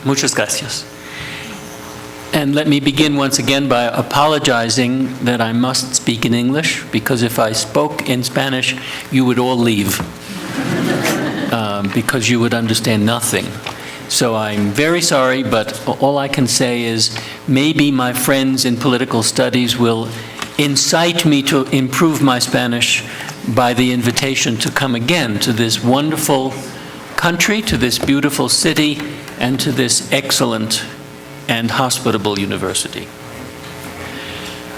Muchas gracias. And let me begin once again by apologizing that I must speak in English, because if I spoke in Spanish, you would all leave, because you would understand nothing. So I'm very sorry, but all I can say is maybe my friends in political studies will incite me to improve my Spanish by the invitation to come again to this wonderful country, to this beautiful city, and to this excellent and hospitable university.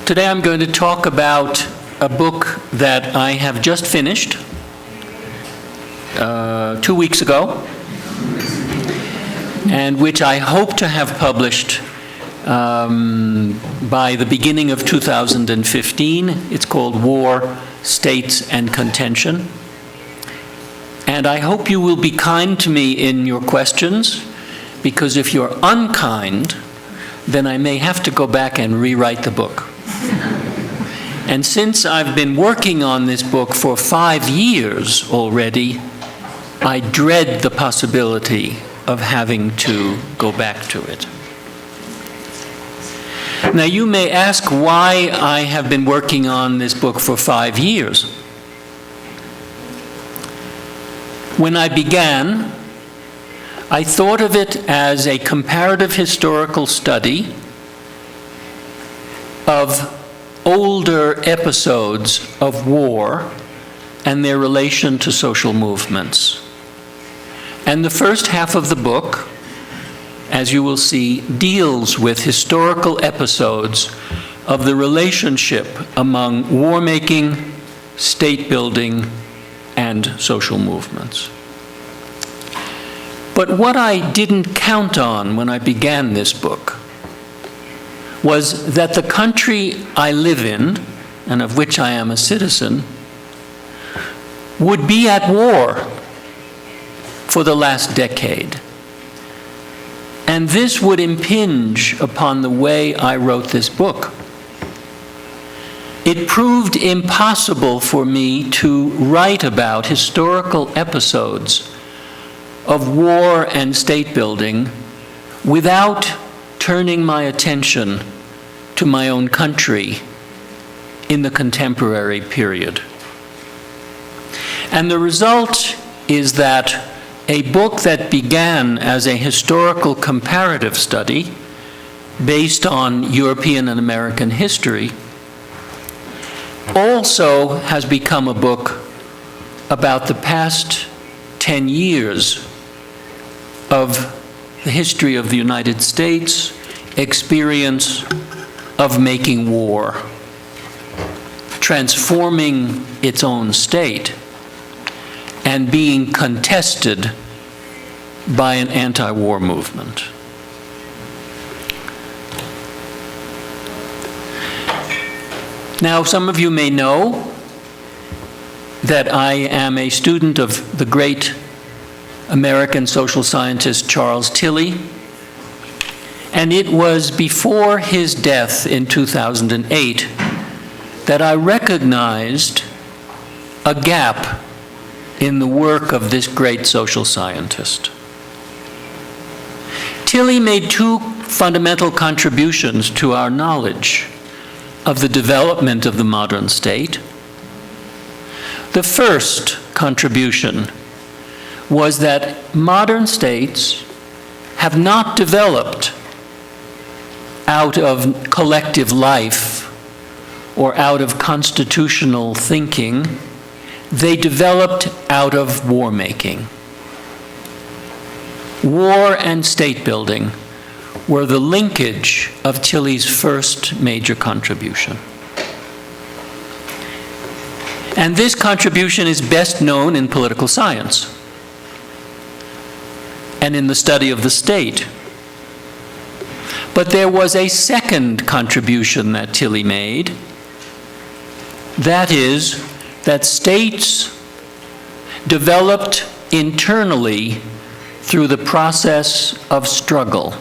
Today I'm going to talk about a book that I have just finished 2 weeks ago, and which I hope to have published by the beginning of 2015. It's called War, States, and Contention. And I hope you will be kind to me in your questions, because if you're unkind, then I may have to go back and rewrite the book. And since I've been working on this book for 5 years already, I dread the possibility of having to go back to it. Now, you may ask why I have been working on this book for 5 years. When I began, I thought of it as a comparative historical study of older episodes of war and their relation to social movements. And the first half of the book, as you will see, deals with historical episodes of the relationship among war-making, state-building, and social movements. But what I didn't count on when I began this book was that the country I live in, and of which I am a citizen, would be at war for the last decade. And this would impinge upon the way I wrote this book. It proved impossible for me to write about historical episodes of war and state building without turning my attention to my own country in the contemporary period. And the result is that a book that began as a historical comparative study based on European and American history also has become a book about the past 10 years of the history of the United States, experience of making war, transforming its own state, and being contested by an anti-war movement. Now, some of you may know that I am a student of the great American social scientist Charles Tilly, and it was before his death in 2008 that I recognized a gap in the work of this great social scientist. Tilly made 2 fundamental contributions to our knowledge of the development of the modern state. The first contribution was that modern states have not developed out of collective life or out of constitutional thinking. They developed out of war-making. War and state building were the linkage of Tilly's first major contribution. And this contribution is best known in political science and in the study of the state. But there was a second contribution that Tilly made. That is, that states developed internally through the process of struggle,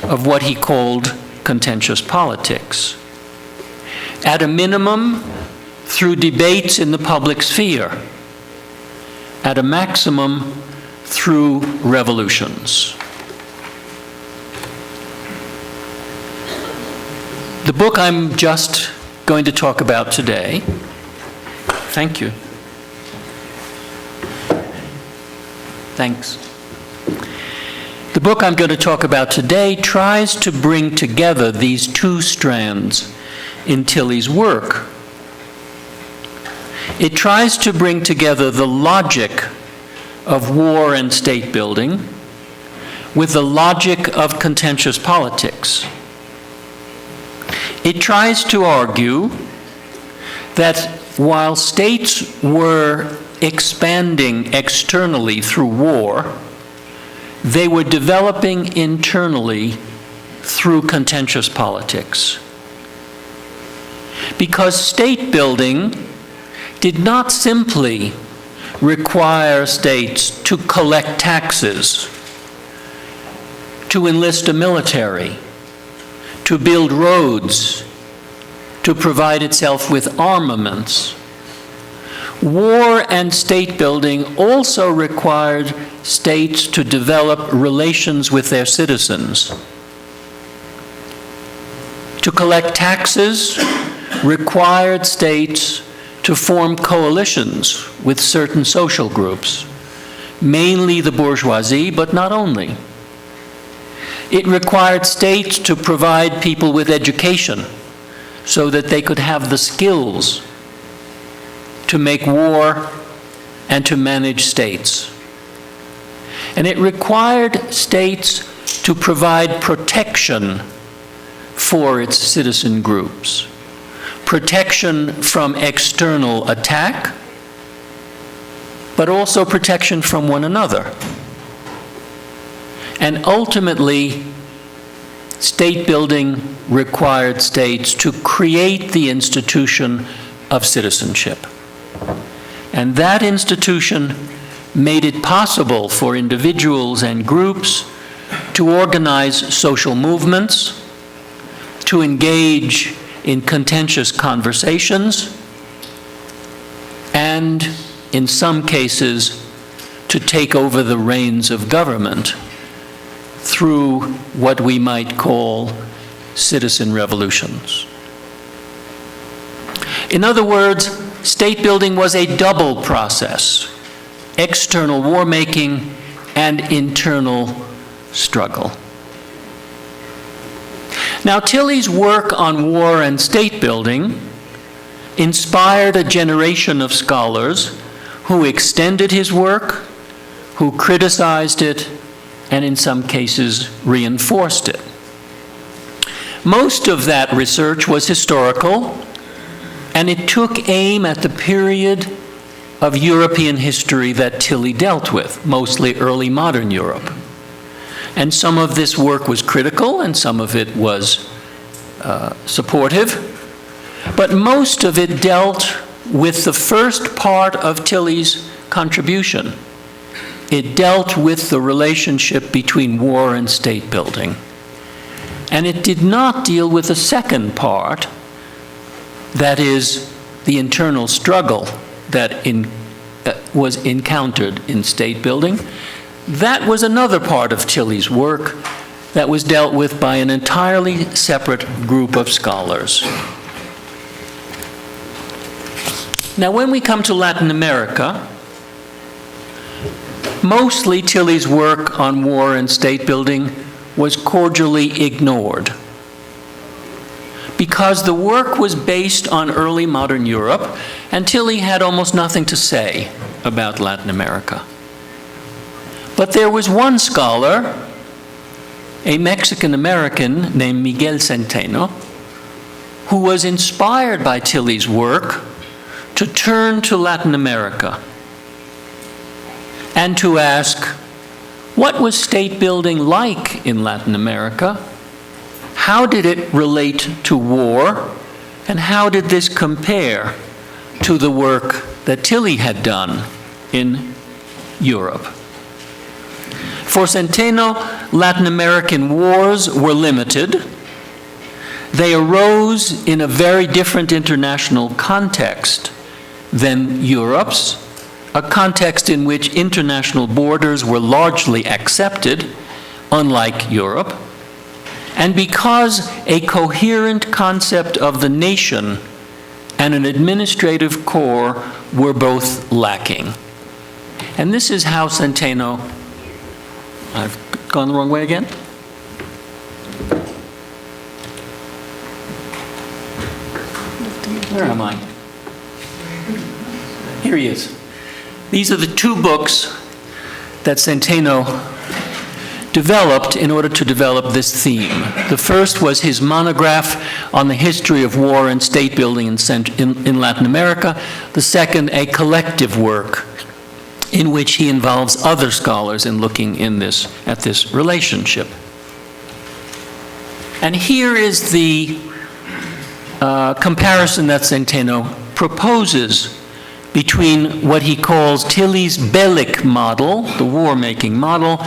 of what he called contentious politics. At a minimum, through debates in the public sphere. At a maximum, through revolutions. The book I'm just going to talk about today, thank you. Thanks. The book I'm going to talk about today tries to bring together these two strands in Tilley's work. It tries to bring together the logic of war and state building with the logic of contentious politics. It tries to argue that while states were expanding externally through war, they were developing internally through contentious politics. Because state building did not simply require states to collect taxes, to enlist a military, to build roads, to provide itself with armaments. War and state building also required states to develop relations with their citizens. To collect taxes required states to form coalitions with certain social groups, mainly the bourgeoisie, but not only. It required states to provide people with education so that they could have the skills to make war and to manage states. And it required states to provide protection for its citizen groups. Protection from external attack, but also protection from one another. And ultimately, state building required states to create the institution of citizenship. And that institution made it possible for individuals and groups to organize social movements, to engage in contentious conversations, and in some cases, to take over the reins of government through what we might call citizen revolutions. In other words, state building was a double process: external war making and internal struggle. Now, Tilley's work on war and state building inspired a generation of scholars who extended his work, who criticized it, and in some cases reinforced it. Most of that research was historical, and it took aim at the period of European history that Tilley dealt with, mostly early modern Europe. And some of this work was critical, and some of it was supportive. But most of it dealt with the first part of Tilley's contribution. It dealt with the relationship between war and state building. And it did not deal with the second part, that is, the internal struggle that was encountered in state building. That was another part of Tilley's work that was dealt with by an entirely separate group of scholars. Now, when we come to Latin America, mostly Tilley's work on war and state building was cordially ignored, because the work was based on early modern Europe, and Tilley had almost nothing to say about Latin America. But there was one scholar, a Mexican-American named Miguel Centeno, who was inspired by Tilley's work to turn to Latin America and to ask, what was state building like in Latin America? How did it relate to war? And how did this compare to the work that Tilley had done in Europe? For Centeno, Latin American wars were limited. They arose in a very different international context than Europe's, a context in which international borders were largely accepted, unlike Europe. and because a coherent concept of the nation and an administrative core were both lacking. And this is how Centeno, I've gone the wrong way again? Where am I? Here he is. These are the two books that Centeno developed in order to develop this theme. The first was his monograph on the history of war and state building in Latin America. The second, a collective work in which he involves other scholars in looking at this relationship. And here is the comparison that Centeno proposes between what he calls Tilley's Bellic model, the war-making model,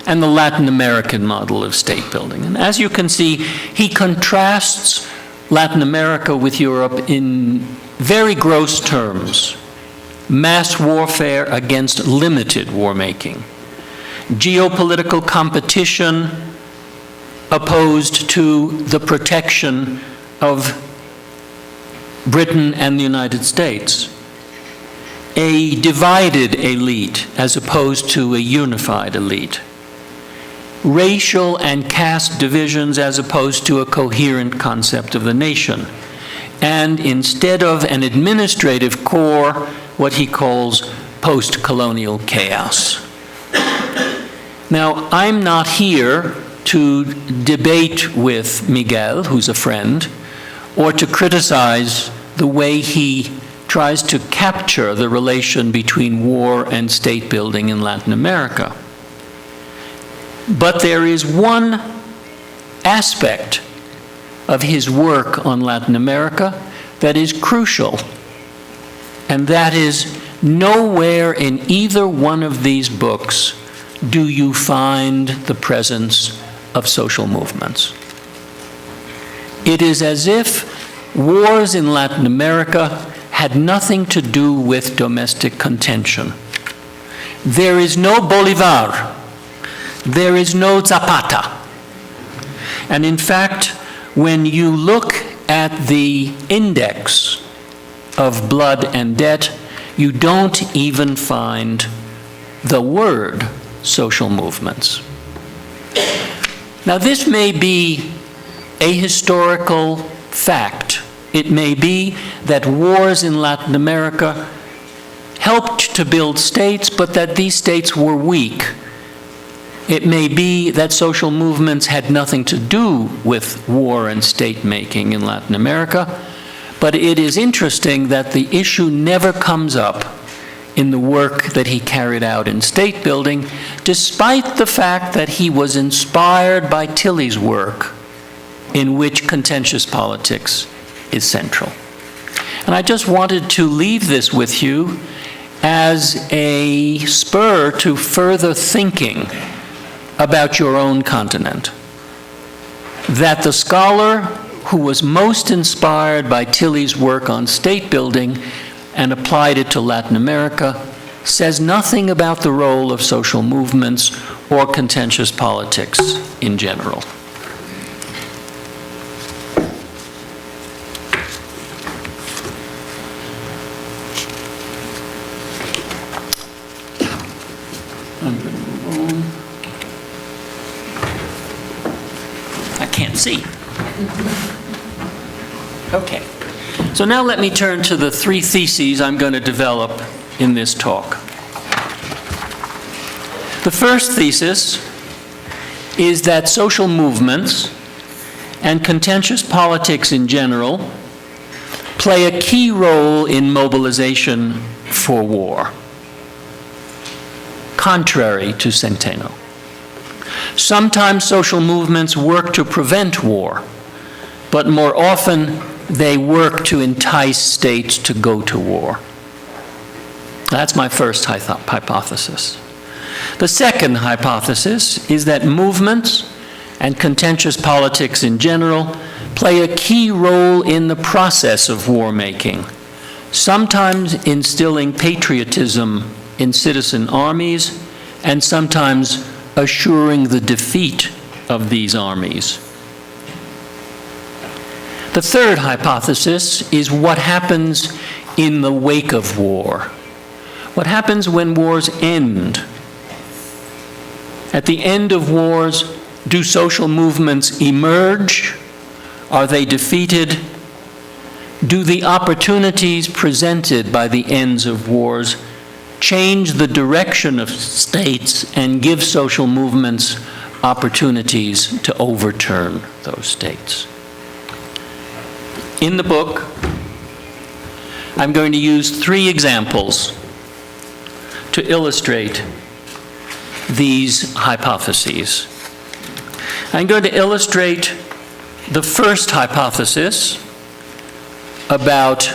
and the Latin American model of state building. And as you can see, he contrasts Latin America with Europe in very gross terms. Mass warfare against limited war-making. Geopolitical competition opposed to the protection of Britain and the United States. A divided elite as opposed to a unified elite. Racial and caste divisions as opposed to a coherent concept of the nation. And instead of an administrative core, what he calls post-colonial chaos. Now, I'm not here to debate with Miguel, who's a friend, or to criticize the way he tries to capture the relation between war and state building in Latin America. But there is one aspect of his work on Latin America that is crucial, and that is nowhere in either one of these books do you find the presence of social movements. It is as if wars in Latin America had nothing to do with domestic contention. There is no Bolivar. There is no Zapata. And in fact, when you look at the index of blood and debt, you don't even find the word social movements. Now, this may be a historical fact. It may be that wars in Latin America helped to build states, but that these states were weak. It may be that social movements had nothing to do with war and state-making in Latin America, but it is interesting that the issue never comes up in the work that he carried out in state building, despite the fact that he was inspired by Tilley's work, in which contentious politics is central. And I just wanted to leave this with you as a spur to further thinking about your own continent. That the scholar who was most inspired by Tilley's work on state building and applied it to Latin America says nothing about the role of social movements or contentious politics in general. I'm going to move on. I can't see. Okay. So now let me turn to the three theses I'm going to develop in this talk. The first thesis is that social movements and contentious politics in general play a key role in mobilization for war, contrary to Centeno. Sometimes social movements work to prevent war, but more often they work to entice states to go to war. That's my first hypothesis. The second hypothesis is that movements and contentious politics in general play a key role in the process of war making, sometimes instilling patriotism in citizen armies, and sometimes assuring the defeat of these armies. The third hypothesis is what happens in the wake of war. What happens when wars end? At the end of wars, do social movements emerge? Are they defeated? Do the opportunities presented by the ends of wars change the direction of states and give social movements opportunities to overturn those states? In the book, I'm going to use 3 examples to illustrate these hypotheses. I'm going to illustrate the first hypothesis about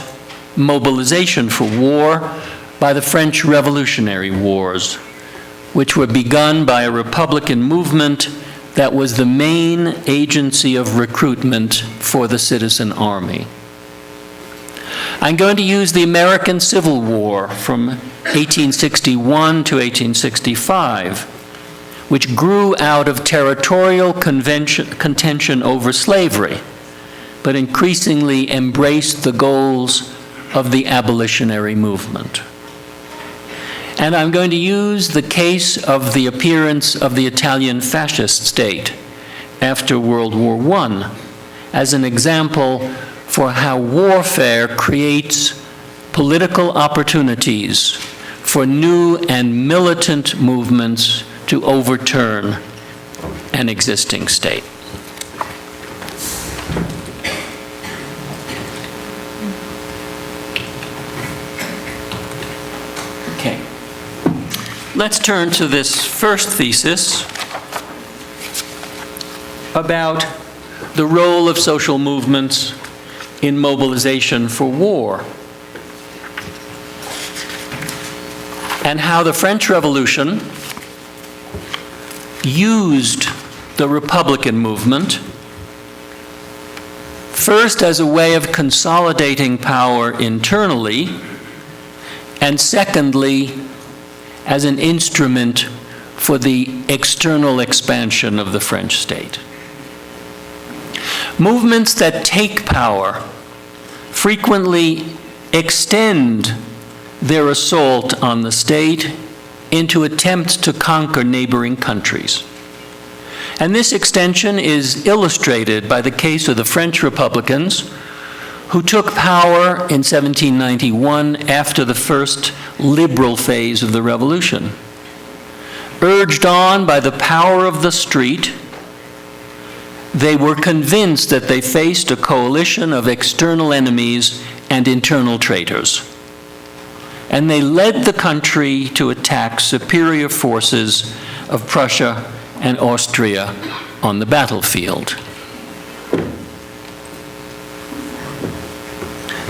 mobilization for war by the French Revolutionary Wars, which were begun by a Republican movement that was the main agency of recruitment for the citizen army. I'm going to use the American Civil War from 1861 to 1865, which grew out of territorial contention over slavery, but increasingly embraced the goals of the abolitionary movement. And I'm going to use the case of the appearance of the Italian fascist state after World War I as an example for how warfare creates political opportunities for new and militant movements to overturn an existing state. Okay. Let's turn to this first thesis about the role of social movements in mobilization for war, and how the French Revolution used the Republican movement first as a way of consolidating power internally, and secondly, as an instrument for the external expansion of the French state. Movements that take power frequently extend their assault on the state into attempts to conquer neighboring countries. And this extension is illustrated by the case of the French Republicans, who took power in 1791 after the first liberal phase of the revolution. Urged on by the power of the street, they were convinced that they faced a coalition of external enemies and internal traitors. And they led the country to attack superior forces of Prussia and Austria on the battlefield.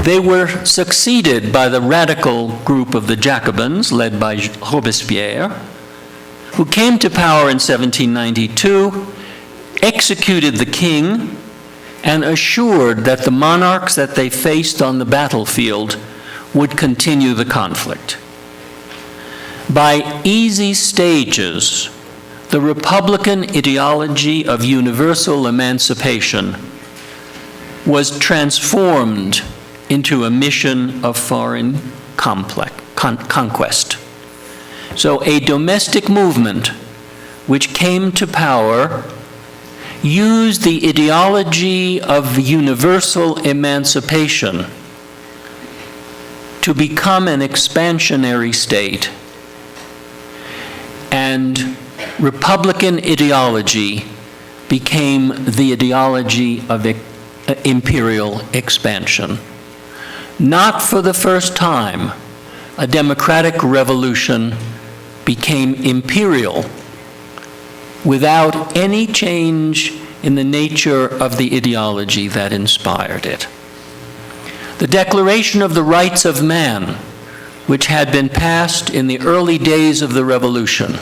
They were succeeded by the radical group of the Jacobins, led by Robespierre, who came to power in 1792, executed the king, and assured that the monarchs that they faced on the battlefield would continue the conflict. By easy stages, the Republican ideology of universal emancipation was transformed into a mission of foreign conquest. So a domestic movement which came to power used the ideology of universal emancipation to become an expansionary state, and Republican ideology became the ideology of imperial expansion. Not for the first time, a democratic revolution became imperial without any change in the nature of the ideology that inspired it. The Declaration of the Rights of Man, which had been passed in the early days of the Revolution,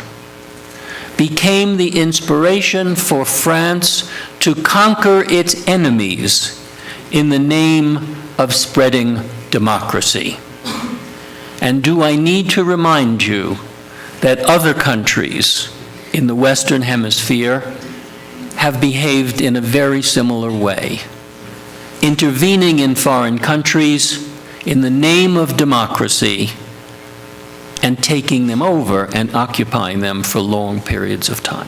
became the inspiration for France to conquer its enemies in the name of spreading democracy. And do I need to remind you that other countries in the Western Hemisphere have behaved in a very similar way? intervening in foreign countries in the name of democracy and taking them over and occupying them for long periods of time.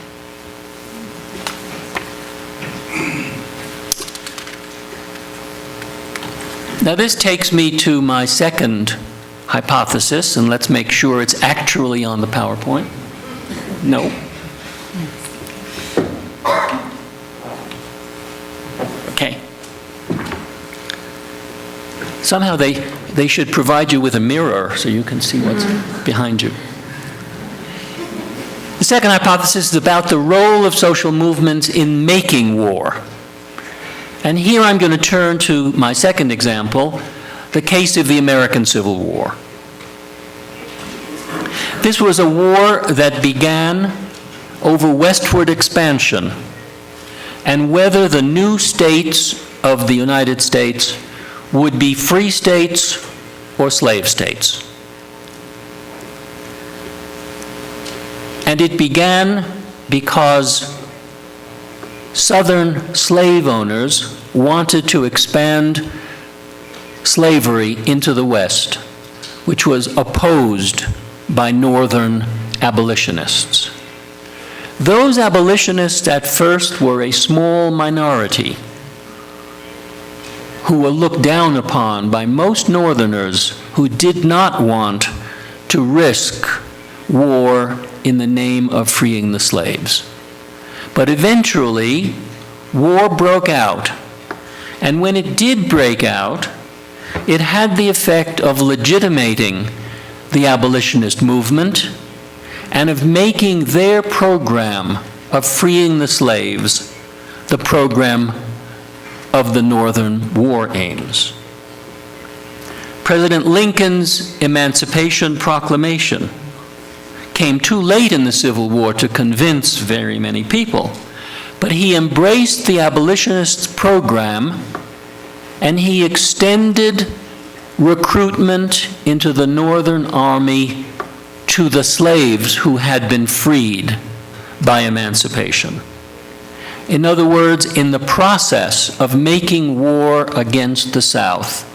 Now this takes me to my second hypothesis, and let's make sure it's actually on the PowerPoint. No. Okay. Somehow they should provide you with a mirror so you can see what's behind you. The second hypothesis is about the role of social movements in making war. And here I'm going to turn to my second example, the case of the American Civil War. This was a war that began over westward expansion and whether the new states of the United States would be free states or slave states. And it began because Southern slave owners wanted to expand slavery into the West, which was opposed by Northern abolitionists. Those abolitionists at first were a small minority who were looked down upon by most Northerners who did not want to risk war in the name of freeing the slaves. But eventually, war broke out. And when it did break out, it had the effect of legitimating the abolitionist movement and of making their program of freeing the slaves the program of the Northern war aims. President Lincoln's Emancipation Proclamation came too late in the Civil War to convince very many people, but he embraced the abolitionists' program and he extended recruitment into the Northern Army to the slaves who had been freed by emancipation. In other words, in the process of making war against the South,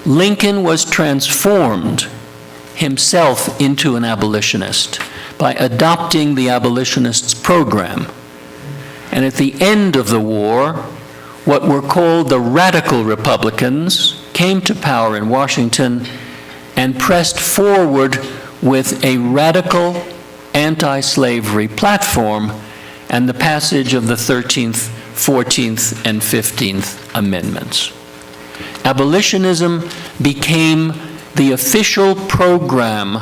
Lincoln was transformed himself into an abolitionist by adopting the abolitionists' program. And at the end of the war, what were called the radical Republicans came to power in Washington and pressed forward with a radical anti-slavery platform and the passage of the 13th, 14th, and 15th Amendments. Abolitionism became the official program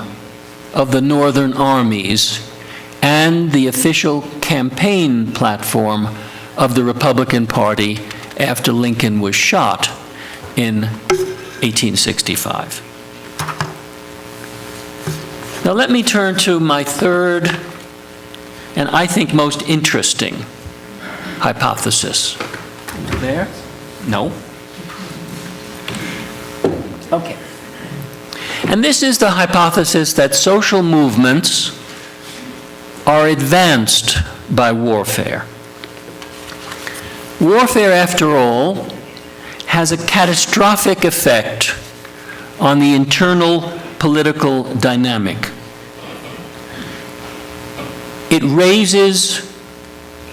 of the Northern armies and the official campaign platform of the Republican Party after Lincoln was shot in 1865. Now let me turn to my third and I think most interesting hypothesis. There? No? Okay. And this is the hypothesis that social movements are advanced by warfare. Warfare, after all, has a catastrophic effect on the internal political dynamic. It raises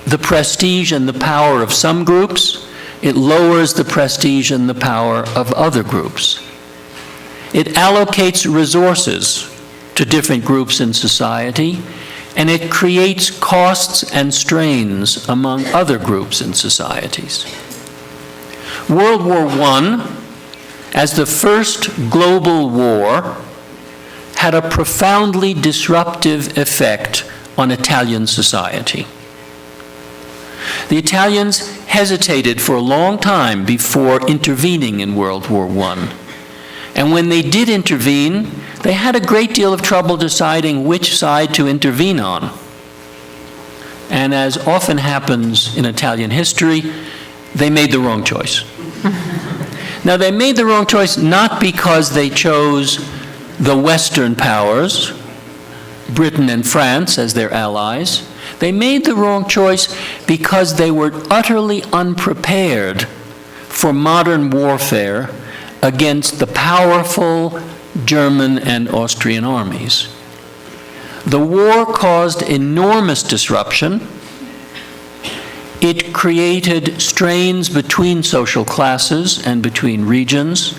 the prestige and the power of some groups. It lowers the prestige and the power of other groups. It allocates resources to different groups in society, and it creates costs and strains among other groups in societies. World War I, as the first global war, had a profoundly disruptive effect on Italian society. The Italians hesitated for a long time before intervening in World War I. And when they did intervene, they had a great deal of trouble deciding which side to intervene on. And as often happens in Italian history, they made the wrong choice. Now, they made the wrong choice not because they chose the Western powers, Britain and France, as their allies. They made the wrong choice because they were utterly unprepared for modern warfare against the powerful German and Austrian armies. The war caused enormous disruption. It created strains between social classes and between regions,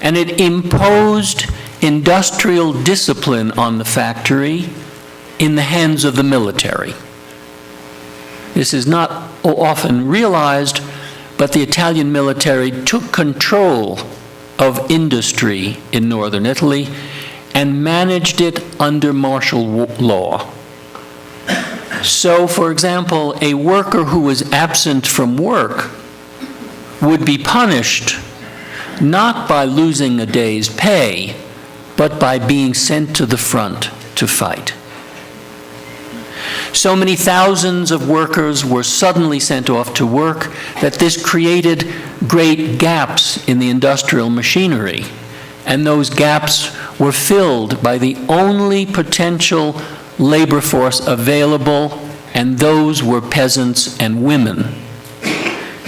and it imposed industrial discipline on the factory in the hands of the military. This is not often realized, but the Italian military took control of industry in northern Italy and managed it under martial law. So, for example, a worker who was absent from work would be punished not by losing a day's pay, but by being sent to the front to fight. So many thousands of workers were suddenly sent off to work that this created great gaps in the industrial machinery, and those gaps were filled by the only potential labor force available, and those were peasants and women.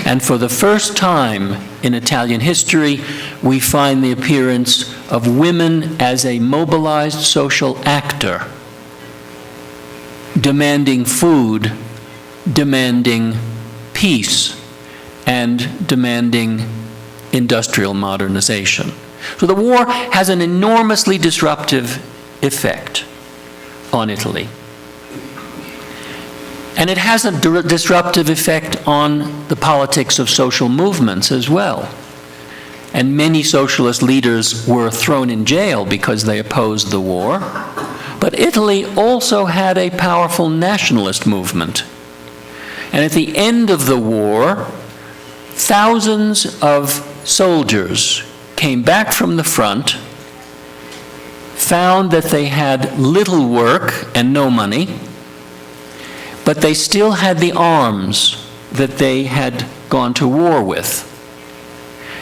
And for the first time in Italian history, we find the appearance of women as a mobilized social actor, demanding food, demanding peace, and demanding industrial modernization. So the war has an enormously disruptive effect on Italy. And it has a disruptive effect on the politics of social movements as well. And many socialist leaders were thrown in jail because they opposed the war. But Italy also had a powerful nationalist movement. And at the end of the war, thousands of soldiers came back from the front, found that they had little work and no money, but they still had the arms that they had gone to war with.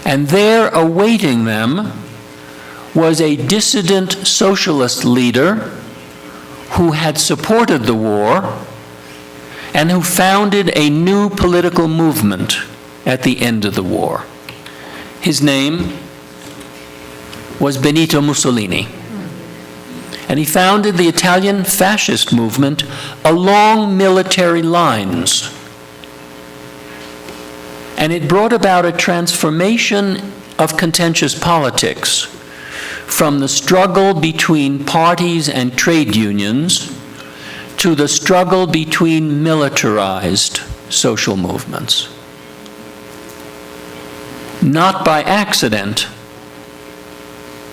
And there awaiting them was a dissident socialist leader who had supported the war and who founded a new political movement at the end of the war. His name was Benito Mussolini. And he founded the Italian fascist movement along military lines. And it brought about a transformation of contentious politics from the struggle between parties and trade unions to the struggle between militarized social movements. Not by accident,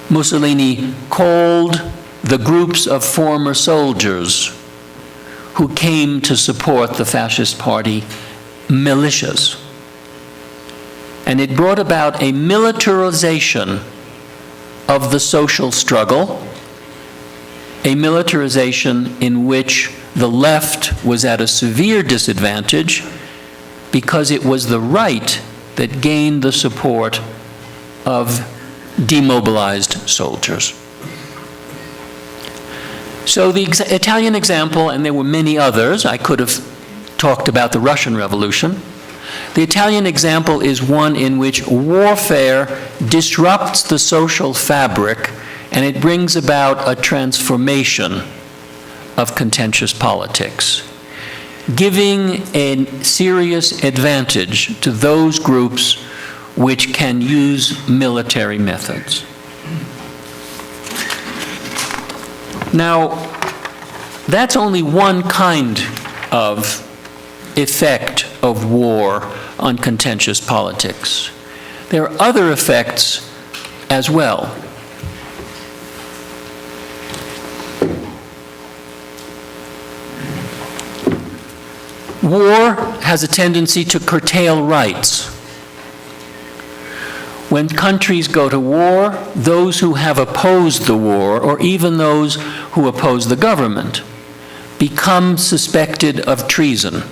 Mussolini called the groups of former soldiers who came to support the fascist party militias. And it brought about a militarization of the social struggle, a militarization in which the left was at a severe disadvantage because it was the right that gained the support of demobilized soldiers. So the Italian example, and there were many others, I could have talked about the Russian Revolution. The Italian example is one in which warfare disrupts the social fabric and it brings about a transformation of contentious politics, giving a serious advantage to those groups which can use military methods. Now, that's only one kind of effect of war on contentious politics. There are other effects as well. War has a tendency to curtail rights. When countries go to war, those who have opposed the war, or even those who oppose the government, become suspected of treason.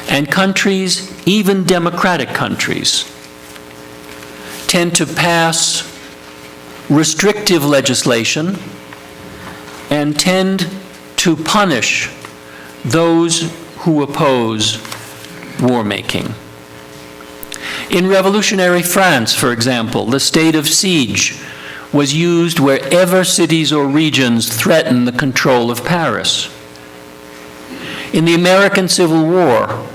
And countries, even democratic countries, tend to pass restrictive legislation and tend to punish those who oppose war making. In revolutionary France, for example, the state of siege was used wherever cities or regions threatened the control of Paris. In the American Civil War,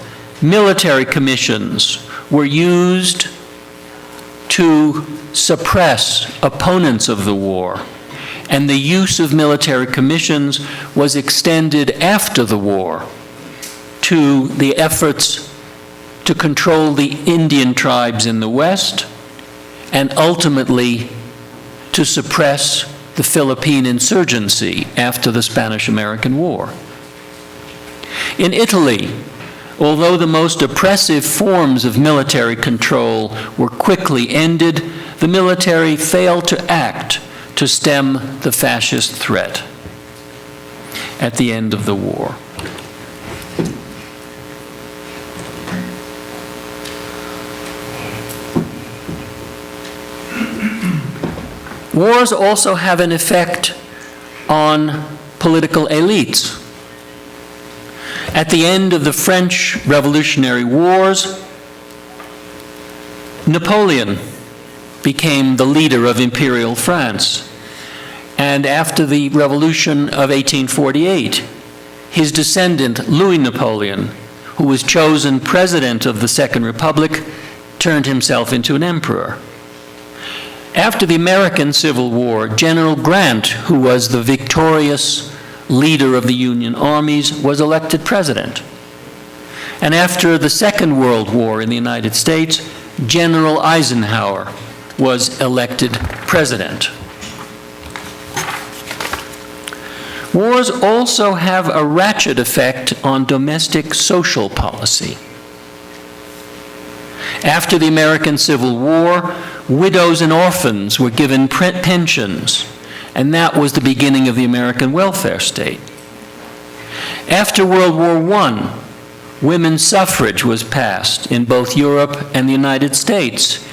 military commissions were used to suppress opponents of the war, and the use of military commissions was extended after the war to the efforts to control the Indian tribes in the West, and ultimately to suppress the Philippine insurgency after the Spanish-American War. In Italy, although the most oppressive forms of military control were quickly ended, the military failed to act to stem the fascist threat at the end of the war. Wars also have an effect on political elites. At the end of the French Revolutionary Wars, Napoleon became the leader of Imperial France. And after the Revolution of 1848, his descendant, Louis Napoleon, who was chosen president of the Second Republic, turned himself into an emperor. After the American Civil War, General Grant, who was the victorious leader of the Union armies, was elected president. And after the Second World War in the United States, General Eisenhower was elected president. Wars also have a ratchet effect on domestic social policy. After the American Civil War, widows and orphans were given pensions, and that was the beginning of the American welfare state. After World War I, women's suffrage was passed in both Europe and the United States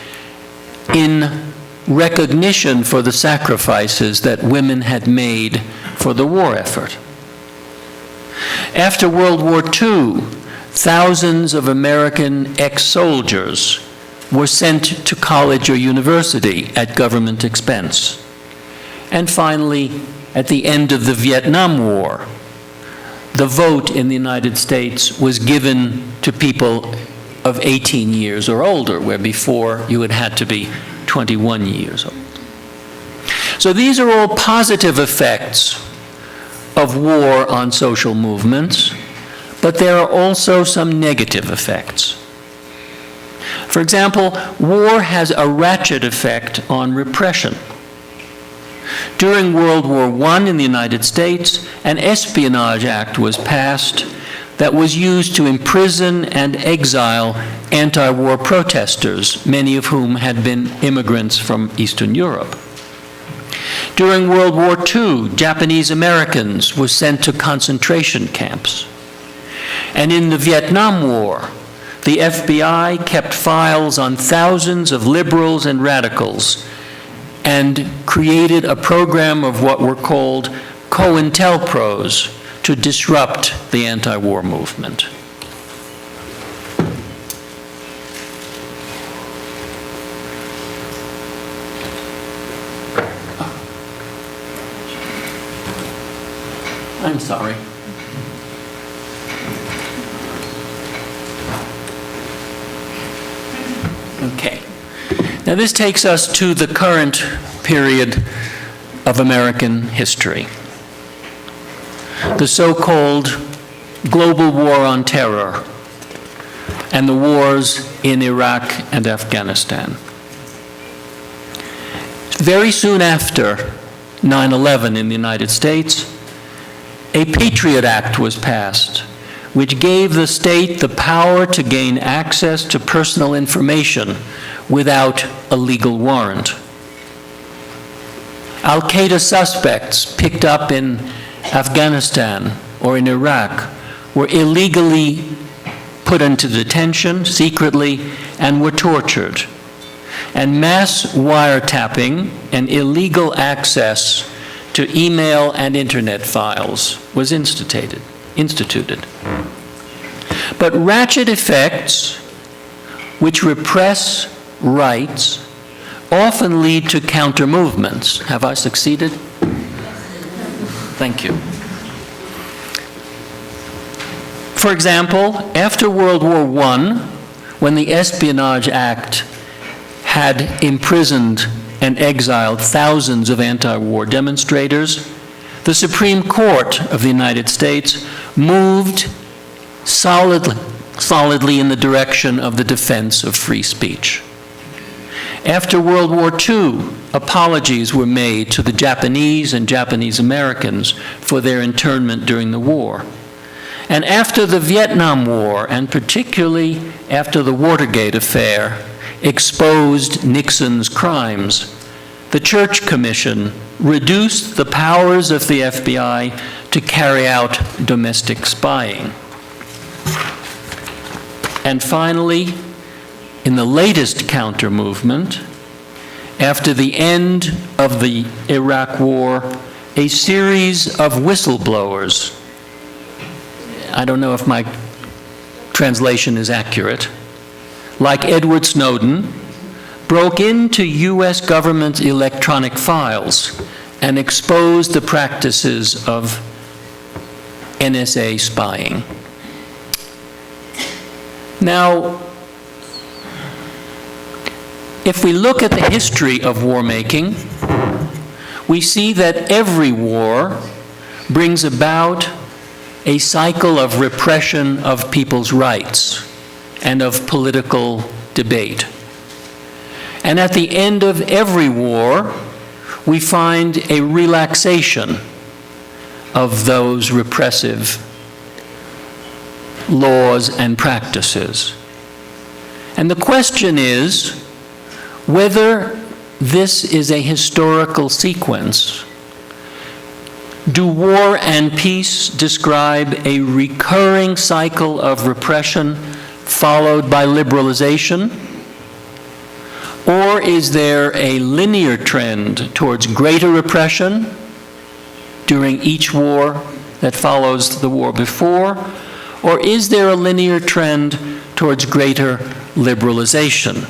in recognition for the sacrifices that women had made for the war effort. After World War II, thousands of American ex-soldiers were sent to college or university at government expense. And finally, at the end of the Vietnam War, the vote in the United States was given to people of 18 years or older, where before you had to be 21 years old. So these are all positive effects of war on social movements, but there are also some negative effects. For example, war has a ratchet effect on repression. During World War I in the United States, an Espionage Act was passed that was used to imprison and exile anti-war protesters, many of whom had been immigrants from Eastern Europe. During World War II, Japanese Americans were sent to concentration camps. And in the Vietnam War, the FBI kept files on thousands of liberals and radicals and created a program of what were called COINTELPROs to disrupt the anti-war movement. I'm sorry. Okay. Now this takes us to the current period of American history. The so-called global war on terror and the wars in Iraq and Afghanistan. Very soon after 9/11 in the United States, a Patriot Act was passed, which gave the state the power to gain access to personal information without a legal warrant. Al-Qaeda suspects picked up in Afghanistan or in Iraq were illegally put into detention secretly and were tortured. And mass wiretapping and illegal access to email and internet files was instituted. But ratchet effects which repress rights often lead to counter-movements. Have I succeeded? Thank you. For example, after World War I, when the Espionage Act had imprisoned and exiled thousands of anti-war demonstrators, the Supreme Court of the United States moved solidly in the direction of the defense of free speech. After World War II, apologies were made to the Japanese and Japanese Americans for their internment during the war. And after the Vietnam War, and particularly after the Watergate affair exposed Nixon's crimes, the Church Commission reduced the powers of the FBI to carry out domestic spying. And finally, in the latest counter-movement, after the end of the Iraq War, a series of whistleblowers, I don't know if my translation is accurate, like Edward Snowden, broke into U.S. government electronic files and exposed the practices of NSA spying. Now, if we look at the history of war-making, we see that every war brings about a cycle of repression of people's rights and of political debate. And at the end of every war, we find a relaxation of those repressive laws and practices. And the question is whether this is a historical sequence. Do war and peace describe a recurring cycle of repression followed by liberalization? Or is there a linear trend towards greater repression during each war that follows the war before? Or is there a linear trend towards greater liberalization?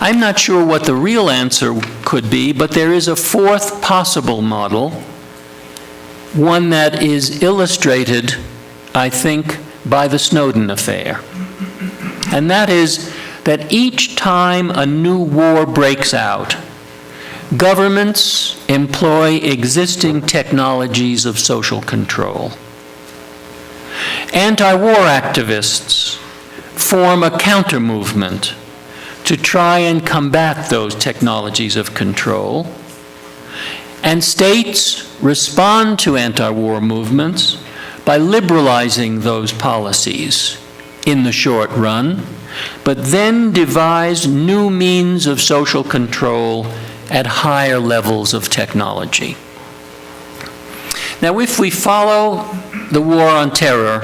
I'm not sure what the real answer could be, but there is a fourth possible model, one that is illustrated, I think, by the Snowden affair. And that is that each time a new war breaks out, governments employ existing technologies of social control. Anti-war activists form a counter-movement to try and combat those technologies of control. And states respond to anti-war movements by liberalizing those policies in the short run, but then devise new means of social control at higher levels of technology. Now, if we follow the war on terror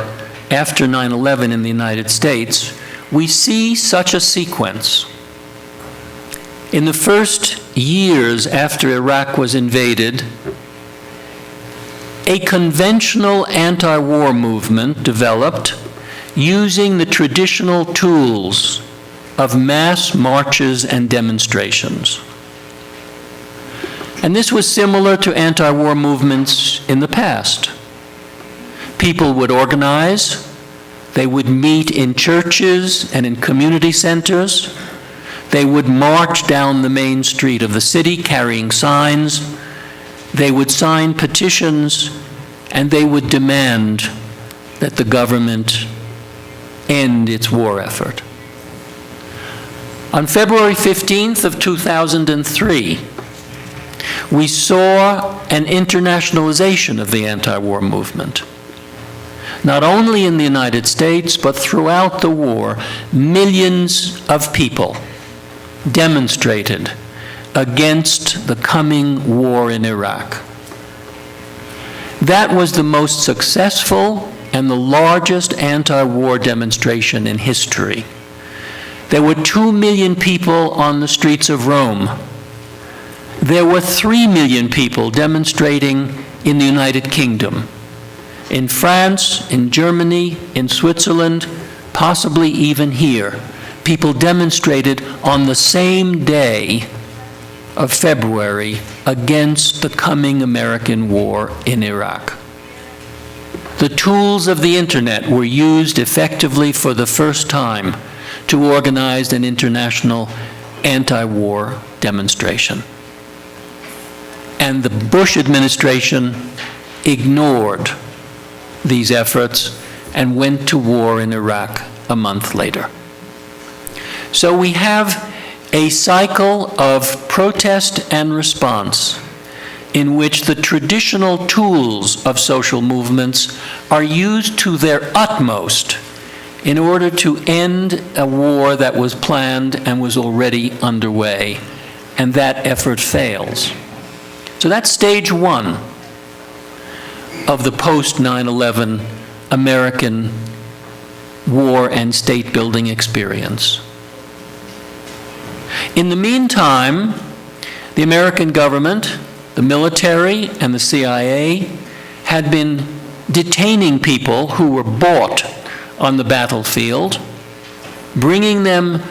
after 9/11 in the United States, we see such a sequence. In the first years after Iraq was invaded, a conventional anti-war movement developed using the traditional tools of mass marches and demonstrations. And this was similar to anti-war movements in the past. People would organize, they would meet in churches and in community centers, they would march down the main street of the city carrying signs, they would sign petitions, and they would demand that the government end its war effort. On February 15th of 2003, we saw an internationalization of the anti-war movement. Not only in the United States, but throughout the war, millions of people demonstrated against the coming war in Iraq. That was the most successful and the largest anti-war demonstration in history. There were 2 million people on the streets of Rome. There were 3 million people demonstrating in the United Kingdom. In France, in Germany, in Switzerland, possibly even here, people demonstrated on the same day of February against the coming American war in Iraq. The tools of the internet were used effectively for the first time to organize an international anti-war demonstration. And the Bush administration ignored these efforts and went to war in Iraq a month later. So we have a cycle of protest and response in which the traditional tools of social movements are used to their utmost in order to end a war that was planned and was already underway, and that effort fails. So that's stage one of the post-9/11 American war and state-building experience. In the meantime, the American government, the military, and the CIA had been detaining people who were bought on the battlefield, bringing them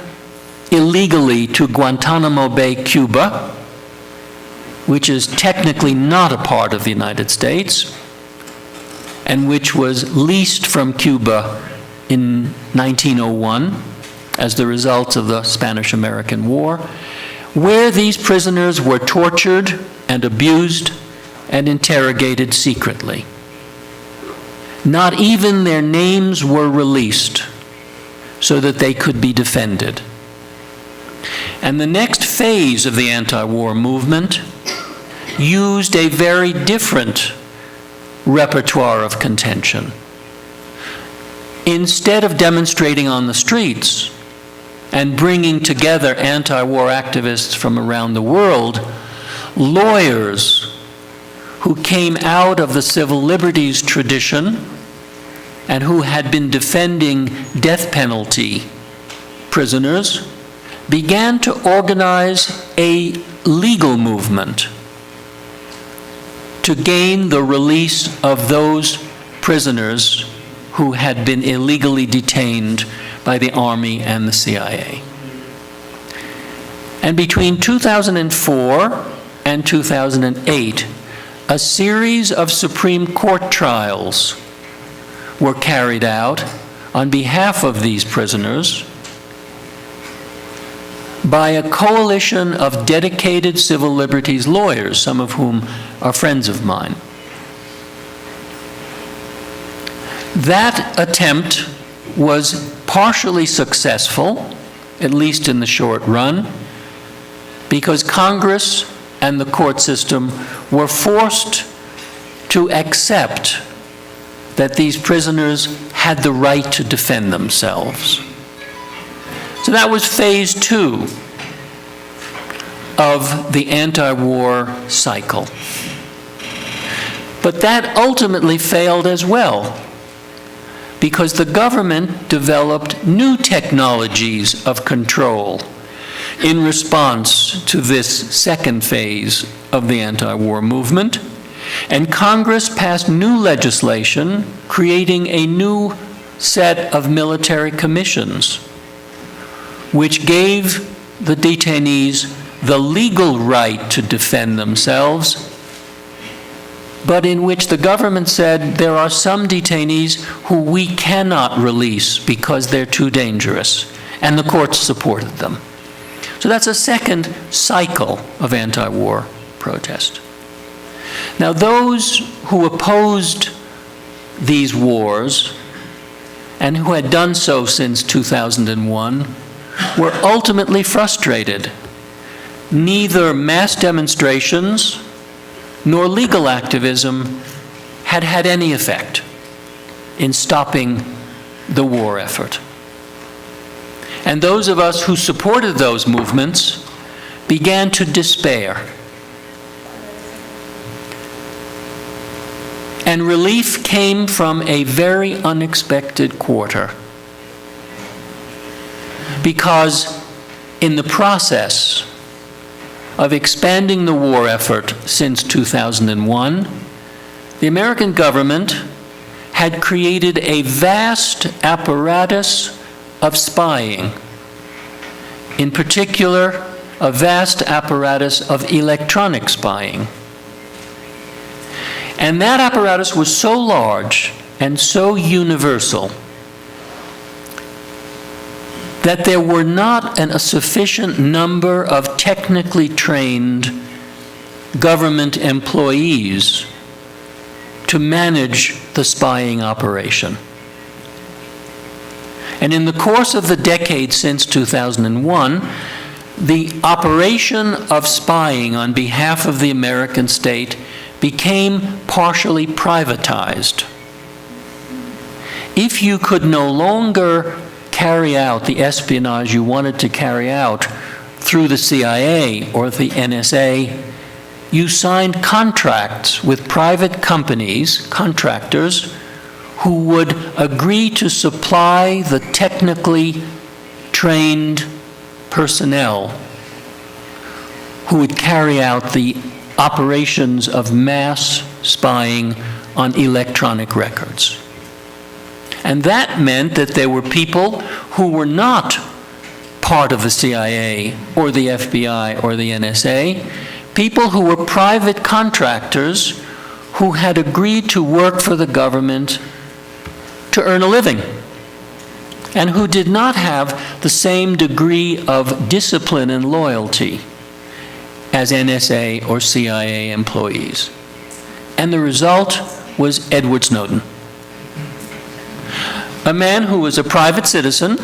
illegally to Guantanamo Bay, Cuba, which is technically not a part of the United States, and which was leased from Cuba in 1901 as the result of the Spanish-American War, where these prisoners were tortured and abused and interrogated secretly. Not even their names were released so that they could be defended. And the next phase of the anti-war movement used a very different repertoire of contention. Instead of demonstrating on the streets and bringing together anti-war activists from around the world, lawyers who came out of the civil liberties tradition and who had been defending death penalty prisoners began to organize a legal movement to gain the release of those prisoners who had been illegally detained by the Army and the CIA. And between 2004 and 2008, a series of Supreme Court trials were carried out on behalf of these prisoners by a coalition of dedicated civil liberties lawyers, some of whom are friends of mine. That attempt was partially successful, at least in the short run, because Congress and the court system were forced to accept that these prisoners had the right to defend themselves. So that was phase two of the anti-war cycle. But that ultimately failed as well, because the government developed new technologies of control in response to this second phase of the anti-war movement, and Congress passed new legislation creating a new set of military commissions, which gave the detainees the legal right to defend themselves, but in which the government said there are some detainees who we cannot release because they're too dangerous, and the courts supported them. So that's a second cycle of anti-war protest. Now, those who opposed these wars, and who had done so since 2001, were ultimately frustrated. Neither mass demonstrations nor legal activism had had any effect in stopping the war effort. And those of us who supported those movements began to despair. And relief came from a very unexpected quarter, because in the process of expanding the war effort since 2001, the American government had created a vast apparatus of spying, in particular, a vast apparatus of electronic spying. And that apparatus was so large and so universal that there were not a sufficient number of technically trained government employees to manage the spying operation. And in the course of the decade since 2001, the operation of spying on behalf of the American state became partially privatized. If you could no longer carry out the espionage you wanted to carry out through the CIA or the NSA, you signed contracts with private companies, contractors, who would agree to supply the technically trained personnel who would carry out the operations of mass spying on electronic records. And that meant that there were people who were not part of the CIA or the FBI or the NSA, people who were private contractors who had agreed to work for the government to earn a living, and who did not have the same degree of discipline and loyalty as NSA or CIA employees. And the result was Edward Snowden, a man who was a private citizen,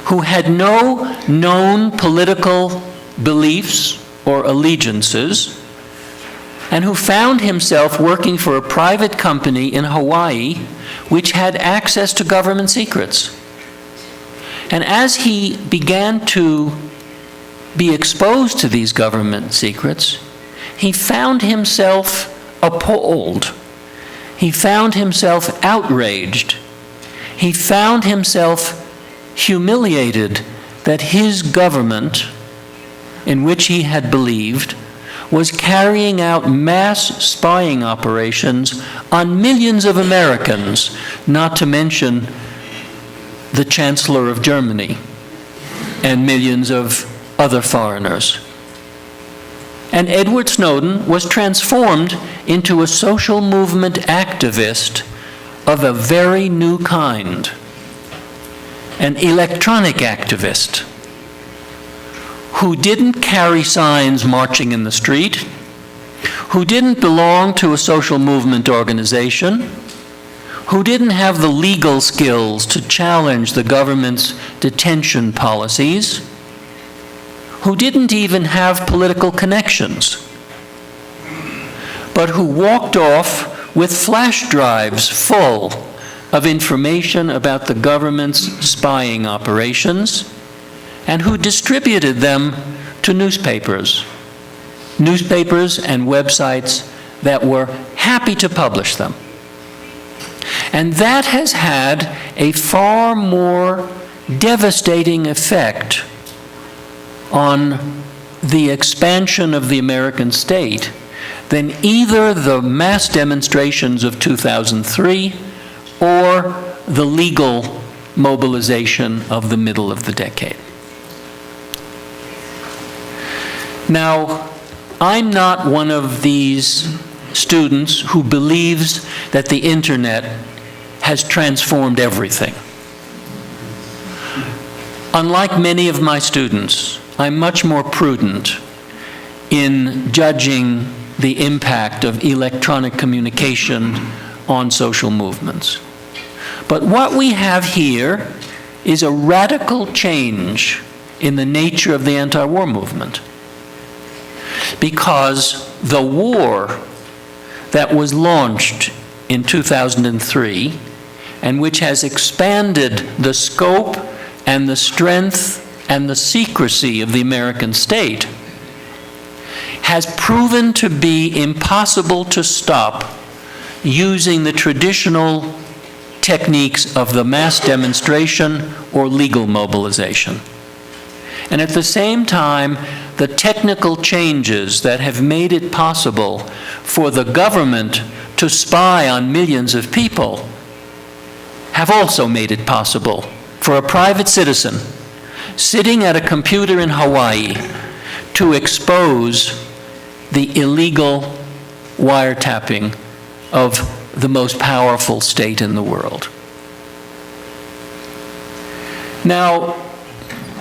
who had no known political beliefs or allegiances, and who found himself working for a private company in Hawaii which had access to government secrets. And as he began to be exposed to these government secrets, he found himself appalled. He found himself outraged. He found himself humiliated that his government, in which he had believed, was carrying out mass spying operations on millions of Americans, not to mention the Chancellor of Germany and millions of other foreigners. And Edward Snowden was transformed into a social movement activist of a very new kind, an electronic activist who didn't carry signs marching in the street, who didn't belong to a social movement organization, who didn't have the legal skills to challenge the government's detention policies, who didn't even have political connections, but who walked off with flash drives full of information about the government's spying operations, and who distributed them to newspapers and websites that were happy to publish them. And that has had a far more devastating effect on the expansion of the American state than either the mass demonstrations of 2003 or the legal mobilization of the middle of the decade. Now, I'm not one of these students who believes that the internet has transformed everything. Unlike many of my students, I'm much more prudent in judging the impact of electronic communication on social movements. But what we have here is a radical change in the nature of the anti-war movement. Because the war that was launched in 2003, and which has expanded the scope and the strength and the secrecy of the American state, has proven to be impossible to stop using the traditional techniques of the mass demonstration or legal mobilization. And at the same time, the technical changes that have made it possible for the government to spy on millions of people have also made it possible for a private citizen sitting at a computer in Hawaii to expose the illegal wiretapping of the most powerful state in the world. Now,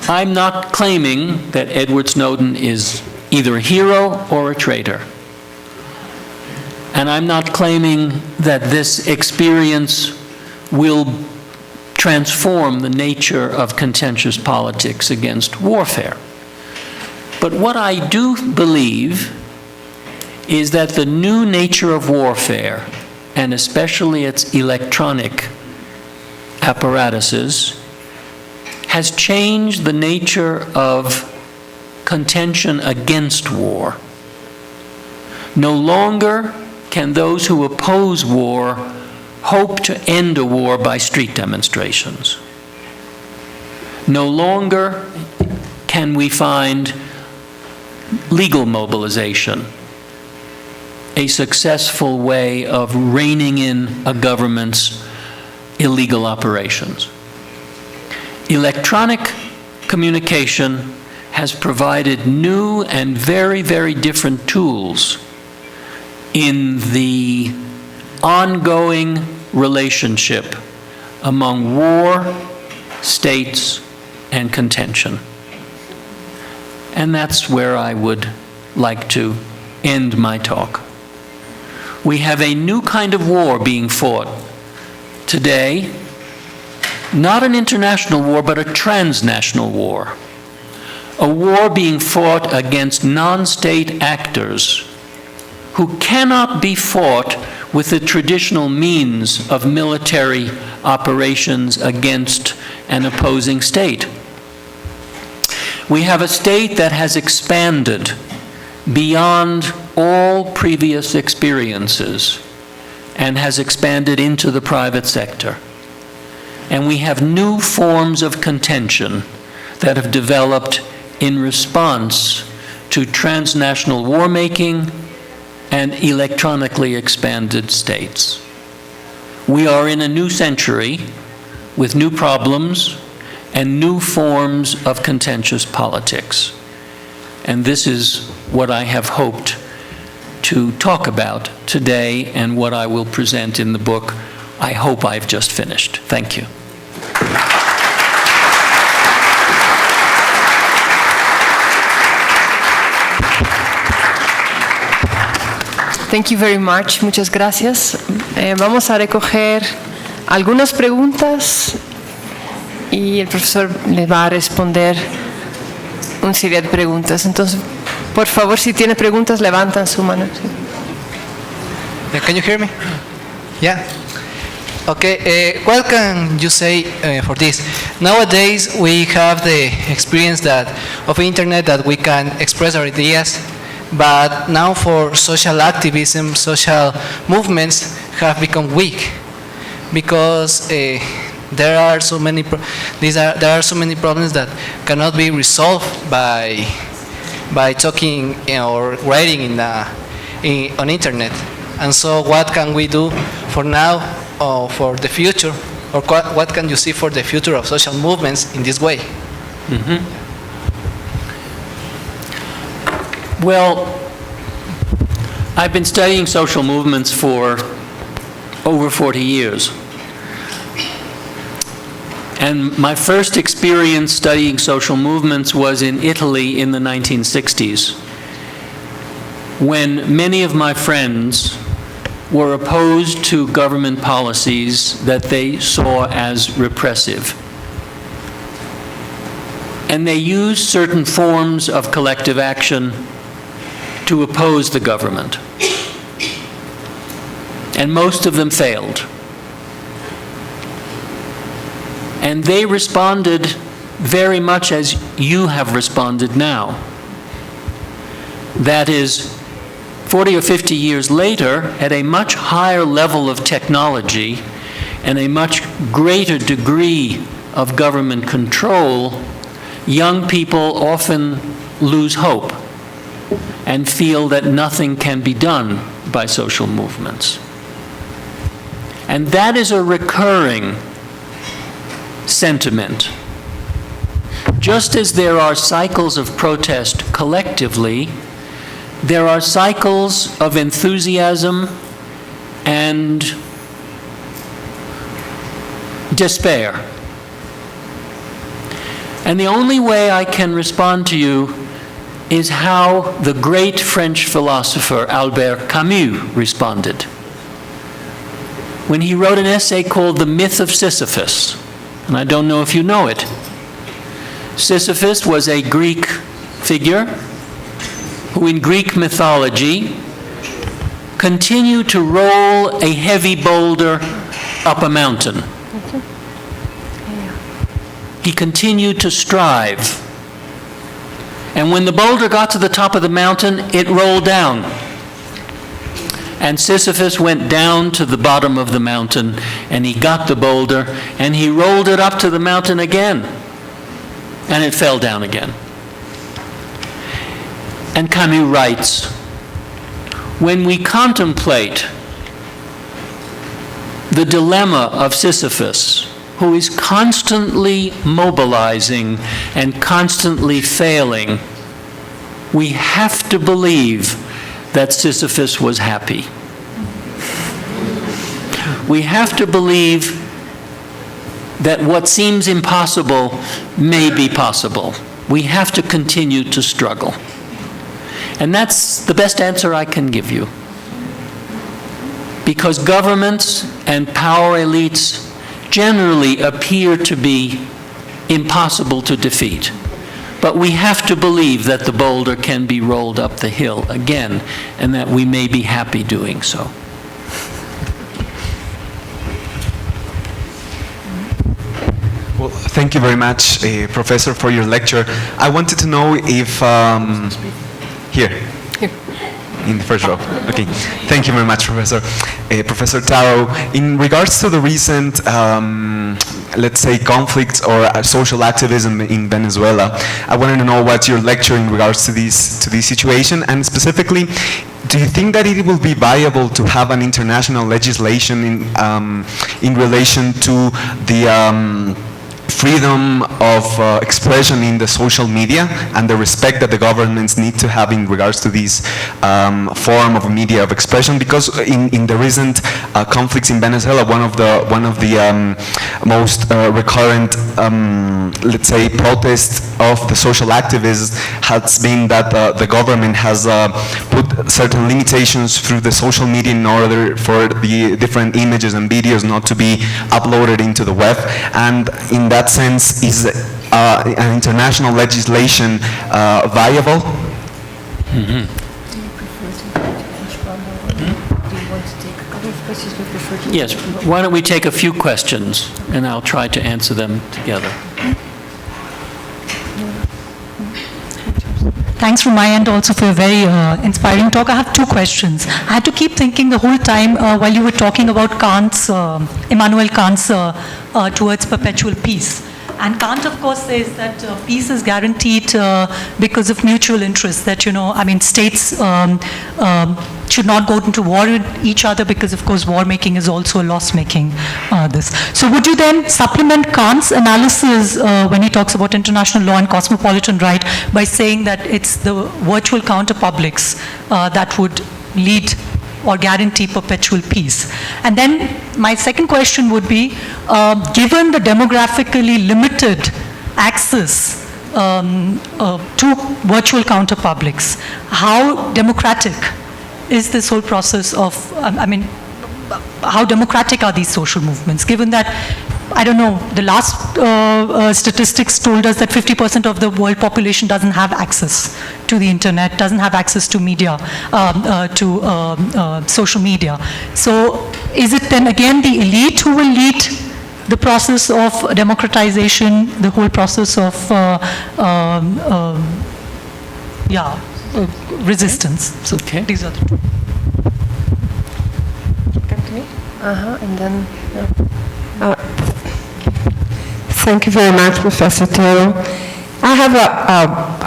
I'm not claiming that Edward Snowden is either a hero or a traitor. And I'm not claiming that this experience will transform the nature of contentious politics against warfare. But what I do believe is that the new nature of warfare, and especially its electronic apparatuses, has changed the nature of contention against war. No longer can those who oppose war hope to end a war by street demonstrations. No longer can we find legal mobilization a successful way of reining in a government's illegal operations. Electronic communication has provided new and very, very different tools in the ongoing relationship among war, states, and contention. And that's where I would like to end my talk. We have a new kind of war being fought today, not an international war, but a transnational war. A war being fought against non-state actors who cannot be fought with the traditional means of military operations against an opposing state. We have a state that has expanded beyond all previous experiences and has expanded into the private sector. And we have new forms of contention that have developed in response to transnational war-making and electronically expanded states. We are in a new century with new problems and new forms of contentious politics. And this is what I have hoped to talk about today and what I will present in the book I hope I've just finished. Thank you. Thank you very much. Muchas gracias. Vamos a recoger algunas preguntas y el profesor le va a responder una serie de preguntas. Entonces, por favor, si tiene preguntas, levantan su mano. Can you hear me? Yeah. Okay. What can you say for this? Nowadays, we have the experience of internet that we can express our ideas. But now for social activism, social movements have become weak because there are so many there are so many problems that cannot be resolved by talking or writing on internet. And so, what can we do for now or for the future, or what can you see for the future of social movements in this way? Mm-hmm. Well, I've been studying social movements for over 40 years. And my first experience studying social movements was in Italy in the 1960s, when many of my friends were opposed to government policies that they saw as repressive. And they used certain forms of collective action to oppose the government. And most of them failed. And they responded very much as you have responded now. That is, 40 or 50 years later, at a much higher level of technology and a much greater degree of government control, young people often lose hope and feel that nothing can be done by social movements. And that is a recurring sentiment. Just as there are cycles of protest collectively, there are cycles of enthusiasm and despair. And the only way I can respond to you is how the great French philosopher Albert Camus responded when he wrote an essay called The Myth of Sisyphus. And I don't know if you know it. Sisyphus was a Greek figure who in Greek mythology continued to roll a heavy boulder up a mountain. He continued to strive. And when the boulder got to the top of the mountain, it rolled down. And Sisyphus went down to the bottom of the mountain, and he got the boulder, and he rolled it up to the mountain again. And it fell down again. And Camus writes, when we contemplate the dilemma of Sisyphus, who is constantly mobilizing and constantly failing, we have to believe that Sisyphus was happy. We have to believe that what seems impossible may be possible. We have to continue to struggle. And that's the best answer I can give you. Because governments and power elites generally appear to be impossible to defeat. But we have to believe that the boulder can be rolled up the hill again, and that we may be happy doing so. Well, thank you very much, Professor, for your lecture. I wanted to know if, here, in the first row. Okay, thank you very much, Professor. Professor Tarrow, in regards to the recent, let's say, conflicts or social activism in Venezuela, I wanted to know what's your lecture in regards to this situation, and specifically, do you think that it will be viable to have an international legislation in relation to the freedom of expression in the social media and the respect that the governments need to have in regards to this form of media of expression? Because in the recent conflicts in Venezuela, one of the most recurrent, let's say, protests of the social activists has been that the government has put certain limitations through the social media in order for the different images and videos not to be uploaded into the web. And in that sense, is an international legislation viable? Mm-hmm. Do you prefer to each one, or do you want to take a couple of questions? We prefer to Yes, why don't we take a few questions, and I'll try to answer them together. Thanks from my end also for a very inspiring talk. I have two questions. I had to keep thinking the whole time while you were talking about Immanuel Kant's towards perpetual peace. And Kant, of course, says that peace is guaranteed because of mutual interest, that, states should not go into war with each other because, of course, war making is also a loss making. So would you then supplement Kant's analysis when he talks about international law and cosmopolitan right by saying that it's the virtual counterpublics that would lead or guarantee perpetual peace? And then my second question would be, given the demographically limited access to virtual counterpublics, how democratic is this whole process of, how democratic are these social movements, given that, I don't know, the last statistics told us that 50% of the world population doesn't have access to the internet, doesn't have access to media, to social media. So is it then again the elite who will lead the process of democratization, the whole process of resistance? So Okay. These are the two. Come to me. And then. Thank you very much, Professor Tarrow. I have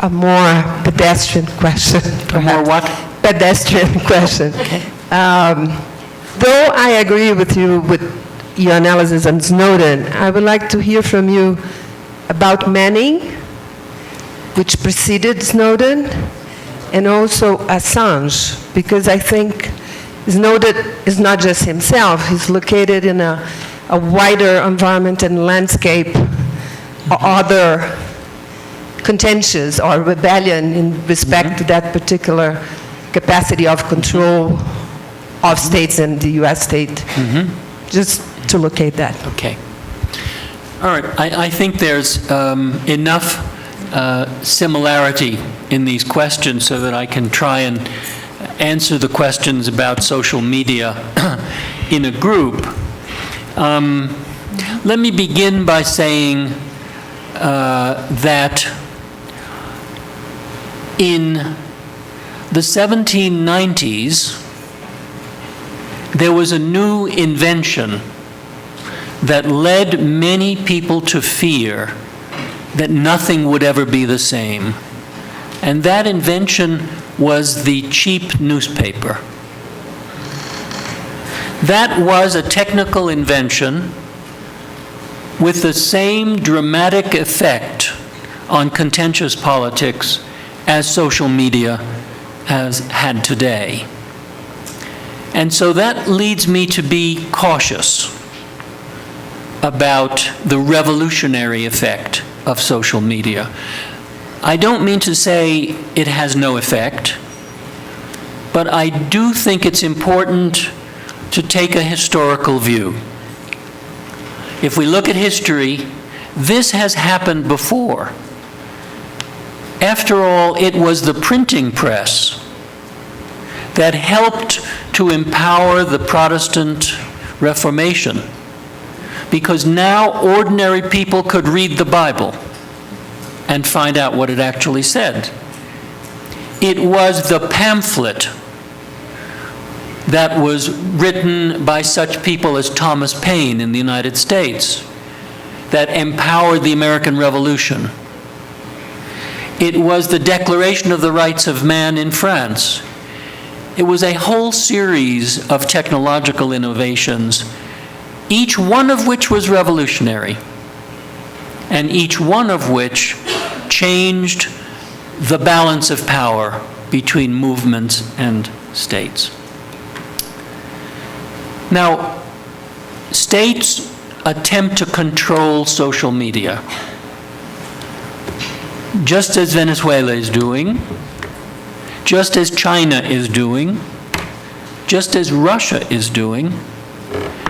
a more pedestrian question. A more what? Pedestrian question. Okay. Though I agree with you with your analysis on Snowden. I would like to hear from you about Manning, which preceded Snowden, and also Assange, because I think Snowden is not just himself, he's located in a wider environment and landscape, other contentions or rebellion in respect to that particular capacity of control of states and the U.S. state. Just to locate that. Okay. All right. I think there's enough similarity in these questions so that I can try and answer the questions about social media in a group. Let me begin by saying that in the 1790s, there was a new invention that led many people to fear that nothing would ever be the same. And that invention was the cheap newspaper. That was a technical invention with the same dramatic effect on contentious politics as social media has had today. And so that leads me to be cautious about the revolutionary effect of social media. I don't mean to say it has no effect, but I do think it's important to take a historical view. If we look at history, this has happened before. After all, it was the printing press that helped to empower the Protestant Reformation, because now ordinary people could read the Bible and find out what it actually said. It was the pamphlet that was written by such people as Thomas Paine in the United States that empowered the American Revolution. It was the Declaration of the Rights of Man in France. It was a whole series of technological innovations, each one of which was revolutionary, and each one of which changed the balance of power between movements and states. Now, states attempt to control social media, just as Venezuela is doing, just as China is doing, just as Russia is doing,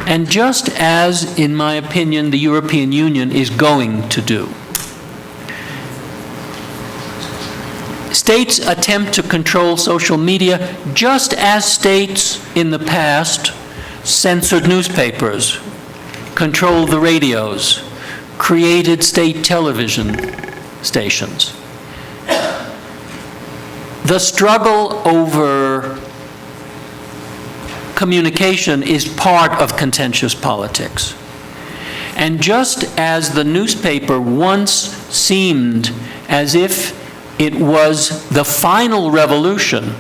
and just as, in my opinion, the European Union is going to do. States attempt to control social media just as states in the past censored newspapers, controlled the radios, created state television stations. The struggle over communication is part of contentious politics. And just as the newspaper once seemed as if it was the final revolution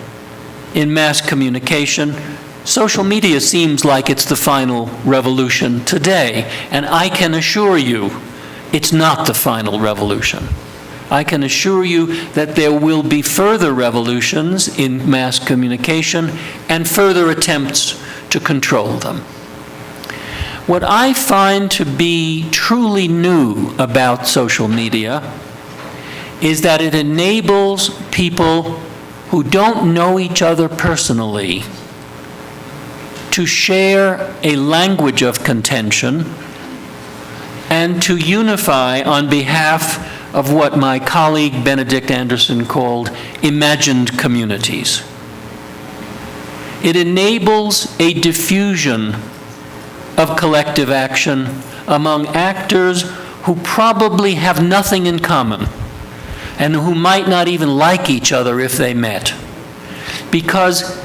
in mass communication, social media seems like it's the final revolution today. And I can assure you, it's not the final revolution. I can assure you that there will be further revolutions in mass communication and further attempts to control them. What I find to be truly new about social media is that it enables people who don't know each other personally to share a language of contention and to unify on behalf of what my colleague Benedict Anderson called imagined communities. It enables a diffusion of collective action among actors who probably have nothing in common and who might not even like each other if they met. Because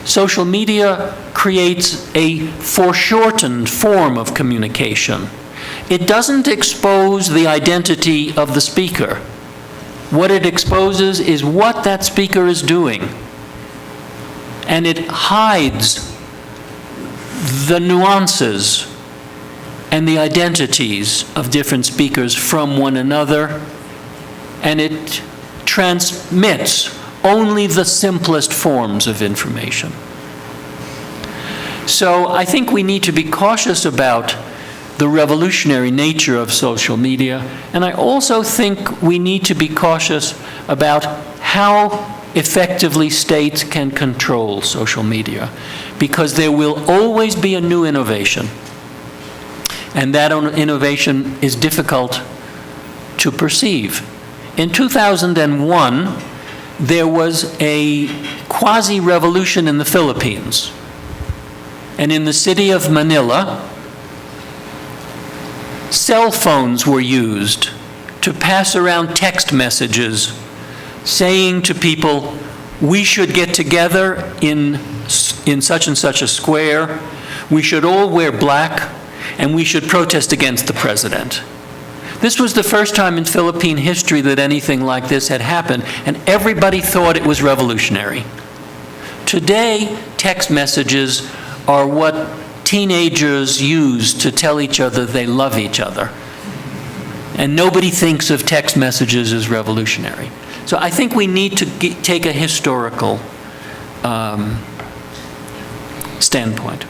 social media creates a foreshortened form of communication. It doesn't expose the identity of the speaker. What it exposes is what that speaker is doing. And it hides the nuances and the identities of different speakers from one another, and it transmits only the simplest forms of information. So I think we need to be cautious about the revolutionary nature of social media, and I also think we need to be cautious about how effectively states can control social media, because there will always be a new innovation, and that innovation is difficult to perceive. In 2001, there was a quasi-revolution in the Philippines, and in the city of Manila, cell phones were used to pass around text messages saying to people, we should get together in such and such a square, we should all wear black, and we should protest against the president. This was the first time in Philippine history that anything like this had happened, and everybody thought it was revolutionary. Today, text messages are what teenagers use to tell each other they love each other. And nobody thinks of text messages as revolutionary. So I think we need to take a historical standpoint.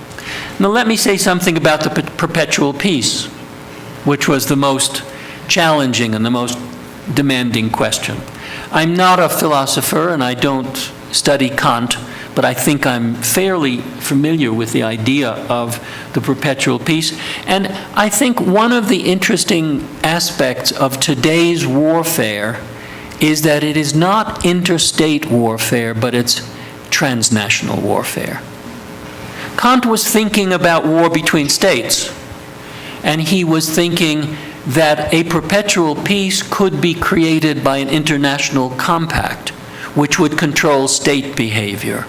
Now let me say something about the perpetual peace, which was the most challenging and the most demanding question. I'm not a philosopher and I don't study Kant, but I think I'm fairly familiar with the idea of the perpetual peace. And I think one of the interesting aspects of today's warfare is that it is not interstate warfare, but it's transnational warfare. Kant was thinking about war between states, and he was thinking that a perpetual peace could be created by an international compact, which would control state behavior.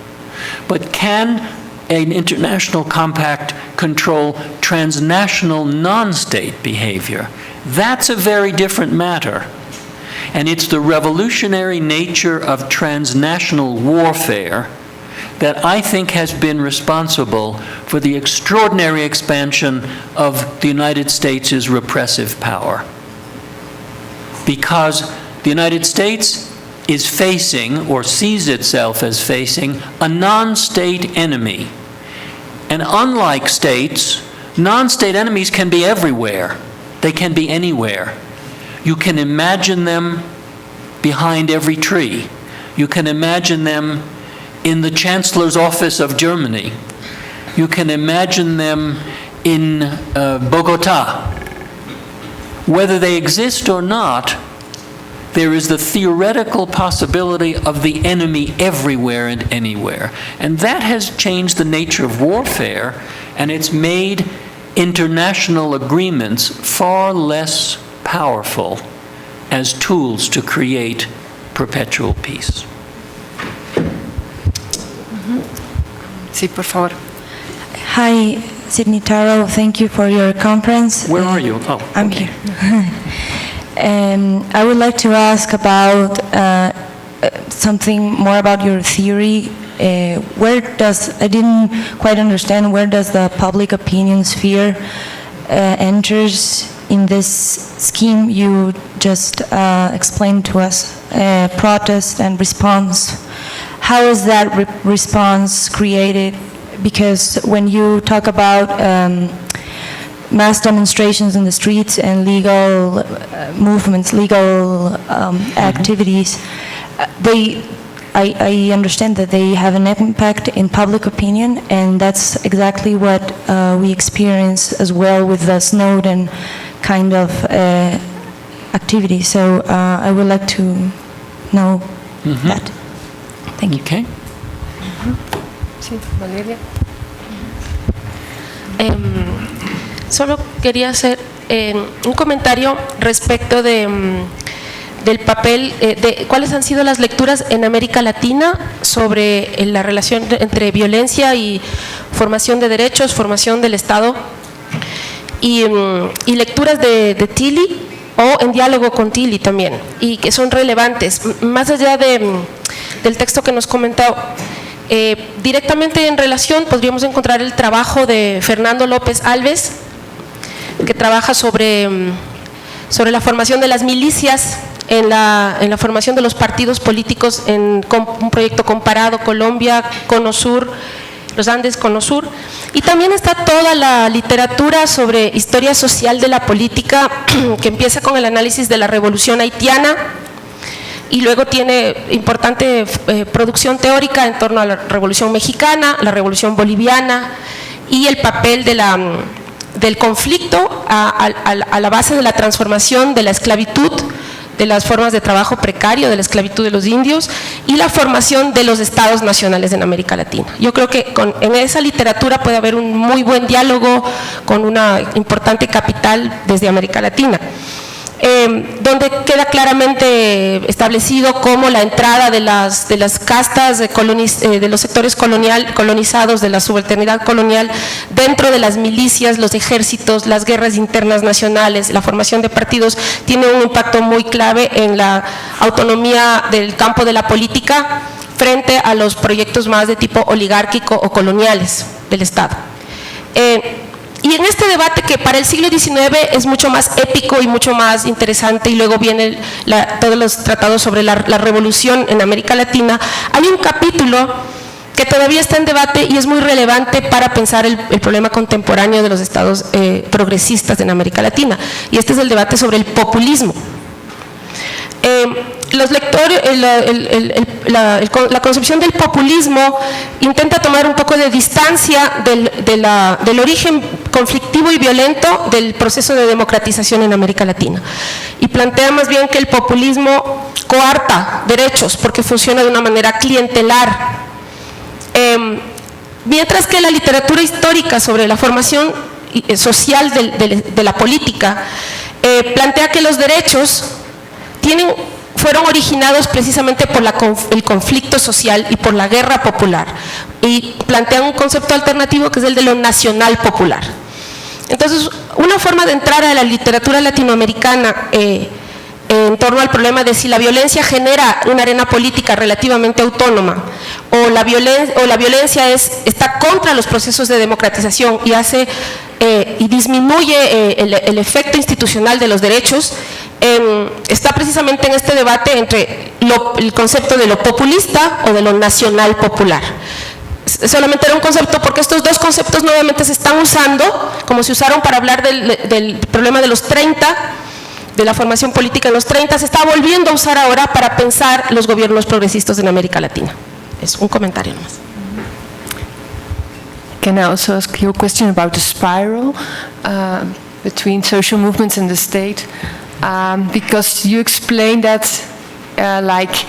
But can an international compact control transnational non-state behavior? That's a very different matter. And it's the revolutionary nature of transnational warfare that I think has been responsible for the extraordinary expansion of the United States' repressive power. Because the United States is facing, or sees itself as facing, a non-state enemy. And unlike states, non-state enemies can be everywhere. They can be anywhere. You can imagine them behind every tree. You can imagine them in the Chancellor's office of Germany. You can imagine them in Bogota. Whether they exist or not, there is the theoretical possibility of the enemy everywhere and anywhere. And that has changed the nature of warfare, and it's made international agreements far less powerful as tools to create perpetual peace. Sí, por favor. Hi, Sidney Tarrow. Thank you for your conference. Where are you? Oh, I'm here. I would like to ask about something more about your theory. I didn't quite understand where does the public opinion sphere enters in this scheme you just explained to us, protest and response. How is that response created? Because when you talk about mass demonstrations in the streets and legal movements, legal activities, I understand that they have an impact in public opinion, and that's exactly what we experience as well with the Snowden kind of activity. So I would like to know that. Thank you. Okay. Sí, Valeria. Solo quería hacer un comentario respecto del papel, de cuáles han sido las lecturas en América Latina sobre la relación entre violencia y formación de derechos, formación del Estado, y lecturas de Tilly o en diálogo con Tilly también, y que son relevantes, más allá del texto que nos comentó. Directamente en relación podríamos encontrar el trabajo de Fernando López Alves, que trabaja sobre la formación de las milicias en la formación de los partidos políticos en un proyecto comparado Colombia, Cono Sur, los Andes, Cono Sur. Y también está toda la literatura sobre historia social de la política que empieza con el análisis de la revolución haitiana y luego tiene importante producción teórica en torno a la revolución mexicana, la revolución boliviana y el papel del conflicto a la base de la transformación de la esclavitud, de las formas de trabajo precario, de la esclavitud de los indios y la formación de los estados nacionales en América Latina. Yo creo que en esa literatura puede haber un muy buen diálogo con una importante capital desde América Latina, donde queda claramente establecido cómo la entrada de las castas de los sectores colonizados, de la subalternidad colonial, dentro de las milicias, los ejércitos, las guerras internas nacionales, la formación de partidos, tiene un impacto muy clave en la autonomía del campo de la política frente a los proyectos más de tipo oligárquico o coloniales del Estado. Y en este debate que para el siglo XIX es mucho más épico y mucho más interesante, y luego vienen todos los tratados sobre la revolución en América Latina, hay un capítulo que todavía está en debate y es muy relevante para pensar el problema contemporáneo de los estados progresistas en América Latina, y este es el debate sobre el populismo. Los lectores, la concepción del populismo intenta tomar un poco de distancia del origen conflictivo y violento del proceso de democratización en América Latina y plantea más bien que el populismo coarta derechos porque funciona de una manera clientelar, mientras que la literatura histórica sobre la formación social de la política plantea que los derechos fueron originados precisamente por el conflicto social y por la guerra popular, y plantean un concepto alternativo que es el de lo nacional popular. Entonces, una forma de entrar a la literatura latinoamericana en torno al problema de si la violencia genera una arena política relativamente autónoma o la violencia está contra los procesos de democratización y disminuye el efecto institucional de los derechos, está precisamente en este debate entre el concepto de lo populista o de lo nacional popular. Solamente era un concepto porque estos dos conceptos nuevamente se están usando, como se usaron para hablar del problema de los 30, de la formación política en los 30, se está volviendo a usar ahora para pensar los gobiernos progresistas en América Latina. Es un comentario nomás. Can I also ask you a question about the spiral between social movements and the state? Because you explained that like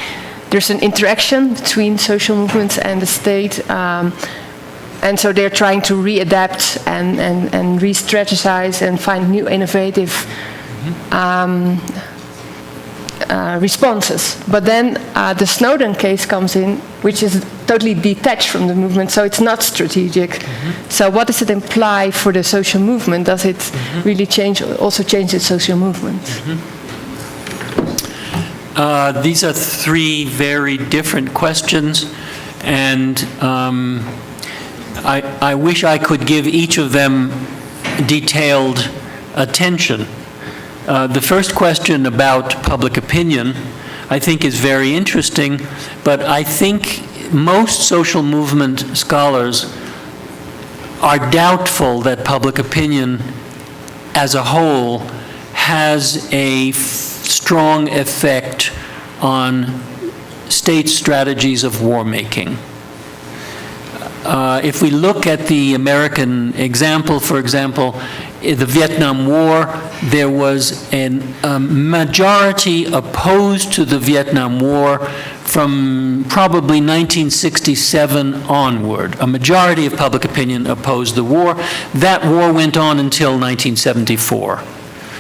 there's an interaction between social movements and the state, and so they're trying to readapt and re-strategize and find new innovative responses. But then the Snowden case comes in, which is totally detached from the movement, so it's not strategic. So what does it imply for the social movement? Does it really also change the social movement? These are three very different questions, and I wish I could give each of them detailed attention. The first question about public opinion, I think, is very interesting, but I think most social movement scholars are doubtful that public opinion as a whole has a strong effect on state strategies of war making. If we look at the American example, for example, in the Vietnam War, there was a majority opposed to the Vietnam War from probably 1967 onward. A majority of public opinion opposed the war. That war went on until 1974.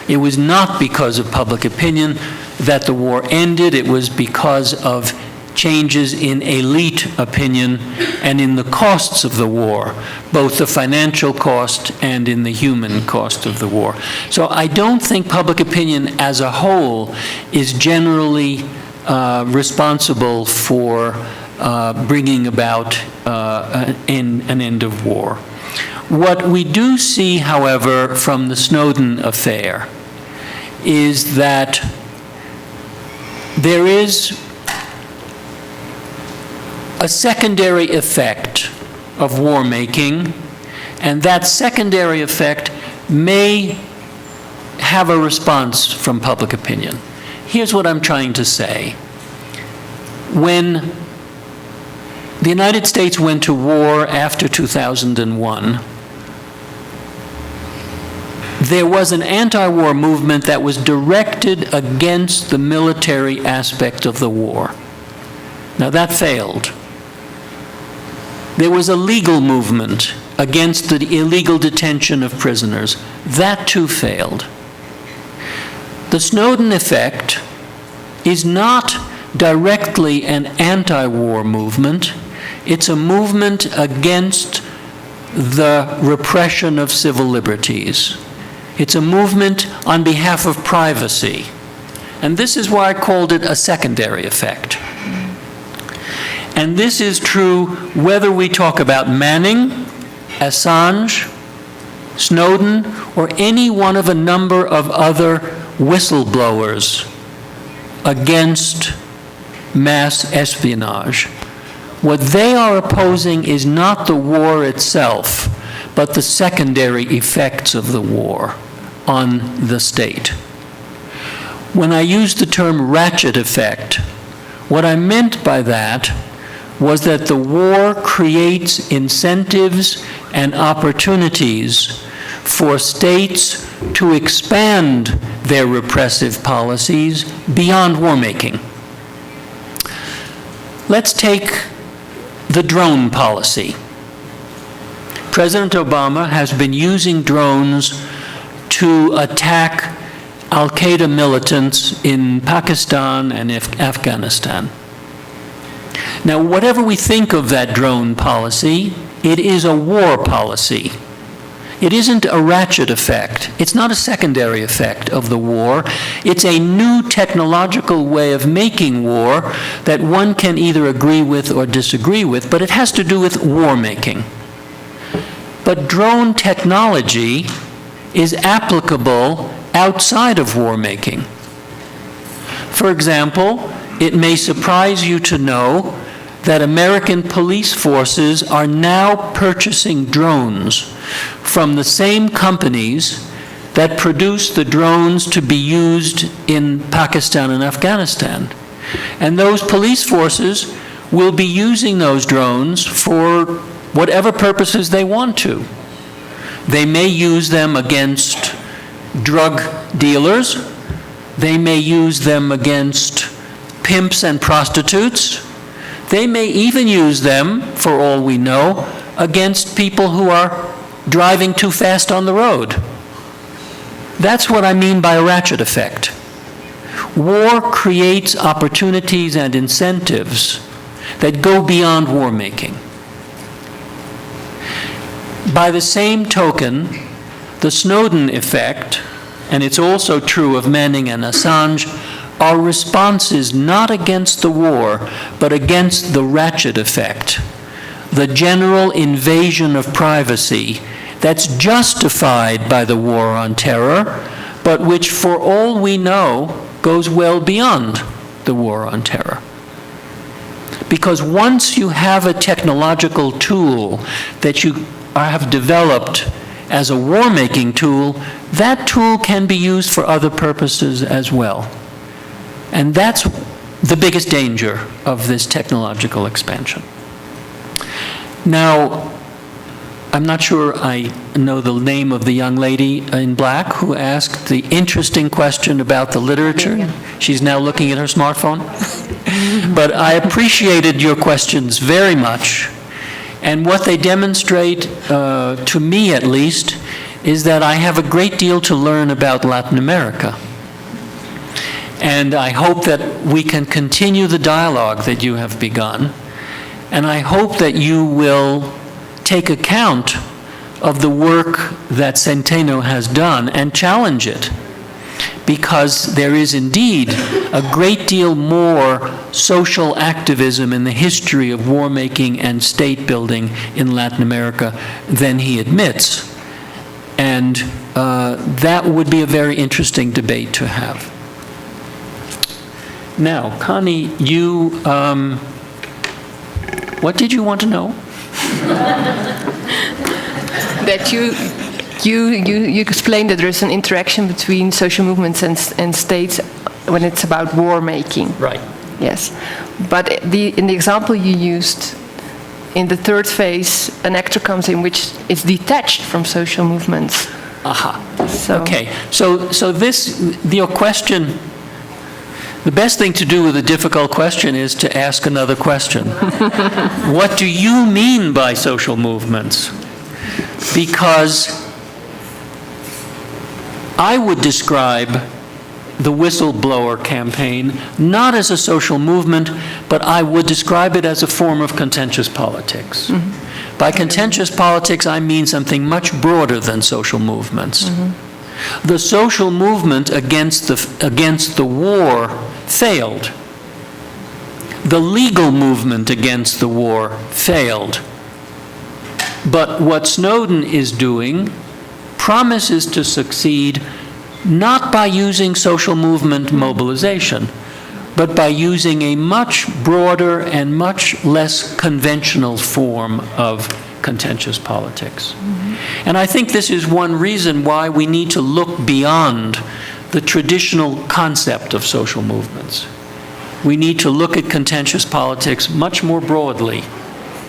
It was not because of public opinion that the war ended. It was because of changes in elite opinion and in the costs of the war, both the financial cost and in the human cost of the war. So I don't think public opinion as a whole is generally responsible for bringing about an end of war. What we do see, however, from the Snowden affair is that there is a secondary effect of war making, and that secondary effect may have a response from public opinion. Here's what I'm trying to say. When the United States went to war after 2001, there was an anti-war movement that was directed against the military aspect of the war. Now that failed. There was a legal movement against the illegal detention of prisoners. That too failed. The Snowden effect is not directly an anti-war movement. It's a movement against the repression of civil liberties. It's a movement on behalf of privacy. And this is why I called it a secondary effect. And this is true whether we talk about Manning, Assange, Snowden, or any one of a number of other whistleblowers against mass espionage. What they are opposing is not the war itself, but the secondary effects of the war on the state. When I used the term ratchet effect, what I meant by that was that the war creates incentives and opportunities for states to expand their repressive policies beyond war making. Let's take the drone policy. President Obama has been using drones to attack al-Qaeda militants in Pakistan and Afghanistan. Now, whatever we think of that drone policy, it is a war policy. It isn't a ratchet effect. It's not a secondary effect of the war. It's a new technological way of making war that one can either agree with or disagree with, but it has to do with war making. But drone technology is applicable outside of war making. For example, it may surprise you to know that American police forces are now purchasing drones from the same companies that produce the drones to be used in Pakistan and Afghanistan. And those police forces will be using those drones for whatever purposes they want to. They may use them against drug dealers. They may use them against pimps and prostitutes. They may even use them, for all we know, against people who are driving too fast on the road. That's what I mean by a ratchet effect. War creates opportunities and incentives that go beyond war making. By the same token, the Snowden effect, and it's also true of Manning and Assange, are responses not against the war, but against the ratchet effect, the general invasion of privacy that's justified by the war on terror, but which, for all we know, goes well beyond the war on terror. Because once you have a technological tool that you have developed as a war-making tool, that tool can be used for other purposes as well. And that's the biggest danger of this technological expansion. Now, I'm not sure I know the name of the young lady in black who asked the interesting question about the literature. She's now looking at her smartphone. But I appreciated your questions very much. And what they demonstrate, to me at least, is that I have a great deal to learn about Latin America. And I hope that we can continue the dialogue that you have begun. And I hope that you will take account of the work that Centeno has done and challenge it. because there is indeed a great deal more social activism in the history of war making and state building in Latin America than he admits. And that would be a very interesting debate to have. Now, Connie, you, what did you want to know? That you explained that there is an interaction between social movements and states when it's about war making. Right. Yes. But in the example you used, in the third phase, an actor comes in which is detached from social movements. Aha. So, Okay. So this, your question, the best thing to do with a difficult question is to ask another question. What do you mean by social movements? Because I would describe the whistleblower campaign not as a social movement, but I would describe it as a form of contentious politics. Mm-hmm. By contentious politics, I mean something much broader than social movements. Mm-hmm. The social movement against the war failed. The legal movement against the war failed. But what Snowden is doing promises to succeed not by using social movement mobilization, but by using a much broader and much less conventional form of contentious politics. Mm-hmm. And I think this is one reason why we need to look beyond the traditional concept of social movements. We need to look at contentious politics much more broadly,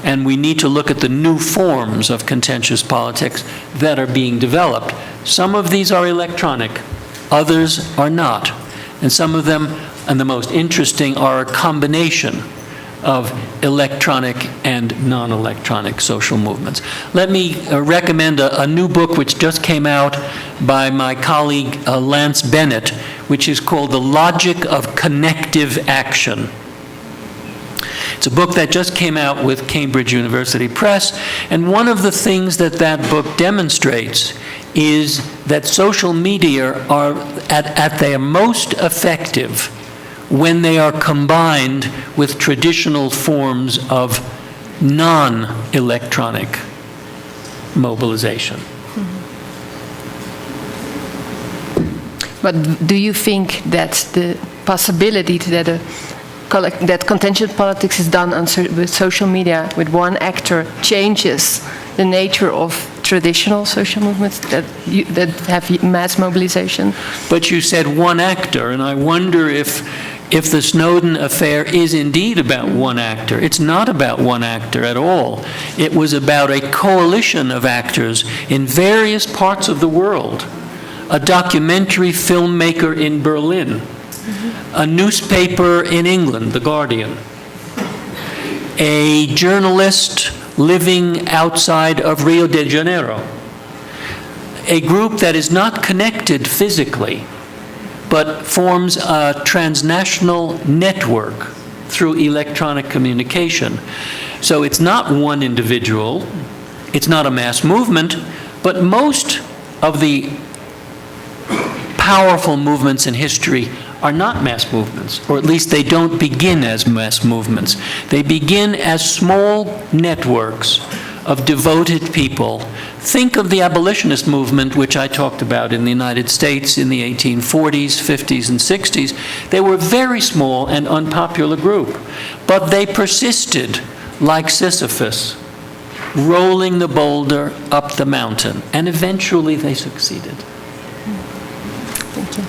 and we need to look at the new forms of contentious politics that are being developed. Some of these are electronic, others are not. And some of them, and the most interesting, are a combination of electronic and non-electronic social movements. Let me recommend a new book which just came out by my colleague Lance Bennett, which is called The Logic of Connective Action. It's a book that just came out with Cambridge University Press, and one of the things that that book demonstrates is that social media are at their most effective when they are combined with traditional forms of non-electronic mobilization. But do you think that the possibility that contentious politics is done with social media, with one actor, changes the nature of traditional social movements that have mass mobilization? But you said one actor, and I wonder if the Snowden affair is indeed about one actor. It's not about one actor at all. It was about a coalition of actors in various parts of the world. A documentary filmmaker in Berlin, a newspaper in England, The Guardian, a journalist living outside of Rio de Janeiro, a group that is not connected physically, but forms a transnational network through electronic communication. So it's not one individual, it's not a mass movement, but most of the powerful movements in history are not mass movements, or at least they don't begin as mass movements. They begin as small networks of devoted people. Think of the abolitionist movement, which I talked about in the United States in the 1840s, 50s, and 60s. They were a very small and unpopular group, but they persisted like Sisyphus, rolling the boulder up the mountain, and eventually they succeeded. Thank you.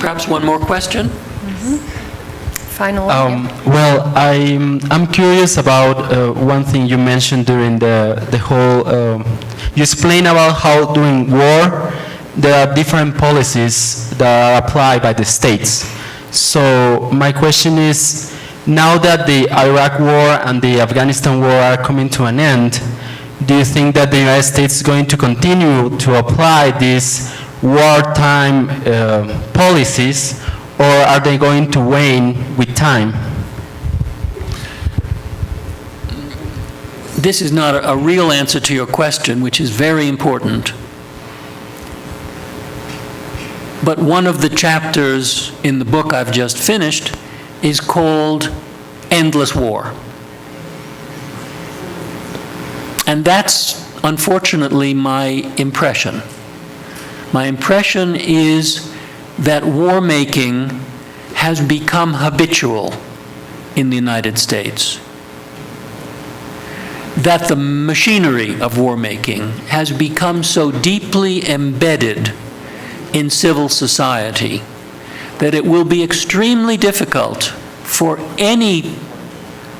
Perhaps one more question? Final one. Well, I'm curious about one thing you mentioned during the whole. You explained about how during war there are different policies that are applied by the states. So my question is, now that the Iraq war and the Afghanistan war are coming to an end, do you think that the United States is going to continue to apply these wartime policies, or are they going to wane with time? This is not a real answer to your question, which is very important. But one of the chapters in the book I've just finished is called Endless War. And that's, unfortunately, my impression. My impression is that war making has become habitual in the United States. That the machinery of war making has become so deeply embedded in civil society that it will be extremely difficult for any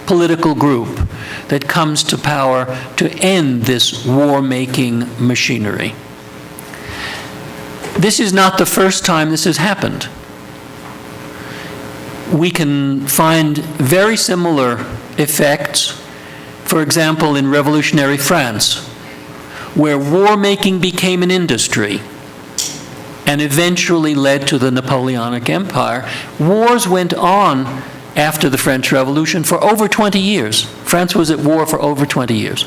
political group that comes to power to end this war-making machinery. This is not the first time this has happened. We can find very similar effects, for example, in revolutionary France, where war-making became an industry and eventually led to the Napoleonic Empire. Wars went on after the French Revolution for over 20 years. France was at war for over 20 years.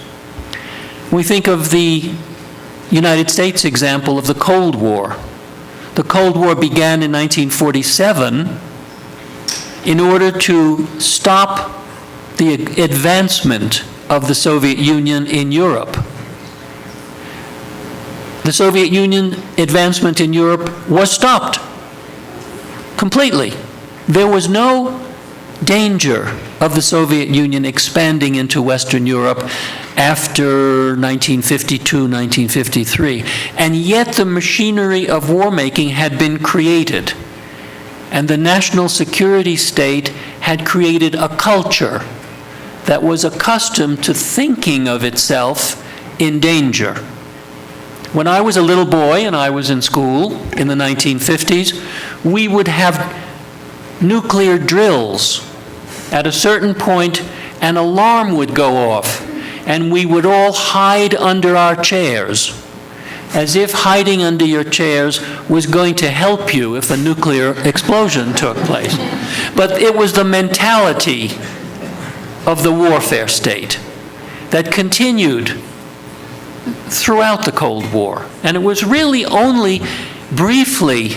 We think of the United States example of the Cold War. The Cold War began in 1947 in order to stop the advancement of the Soviet Union in Europe. The Soviet Union advancement in Europe was stopped completely. There was no danger of the Soviet Union expanding into Western Europe after 1952, 1953. And yet the machinery of war making had been created. And the national security state had created a culture that was accustomed to thinking of itself in danger. When I was a little boy and I was in school in the 1950s, we would have nuclear drills. At a certain point, an alarm would go off, and we would all hide under our chairs, as if hiding under your chairs was going to help you if a nuclear explosion took place. But it was the mentality of the warfare state that continued throughout the Cold War. And it was really only briefly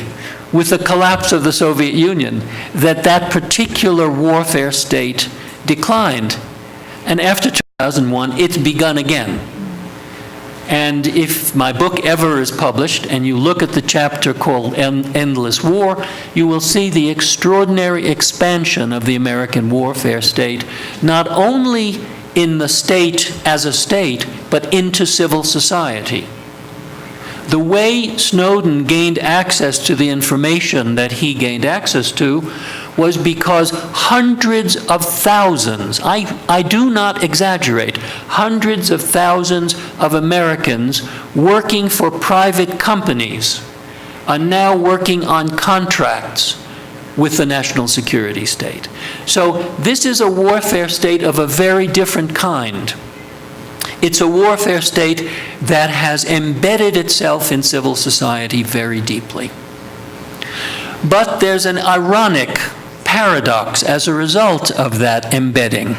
with the collapse of the Soviet Union that that particular warfare state declined. And after 2001, it's begun again. And if my book ever is published and you look at the chapter called Endless War, you will see the extraordinary expansion of the American warfare state, not only in the state as a state, but into civil society. The way Snowden gained access to the information that he gained access to was because hundreds of thousands, I do not exaggerate, hundreds of thousands of Americans working for private companies are now working on contracts with the national security state. So this is a warfare state of a very different kind. It's a warfare state that has embedded itself in civil society very deeply. But there's an ironic paradox as a result of that embedding.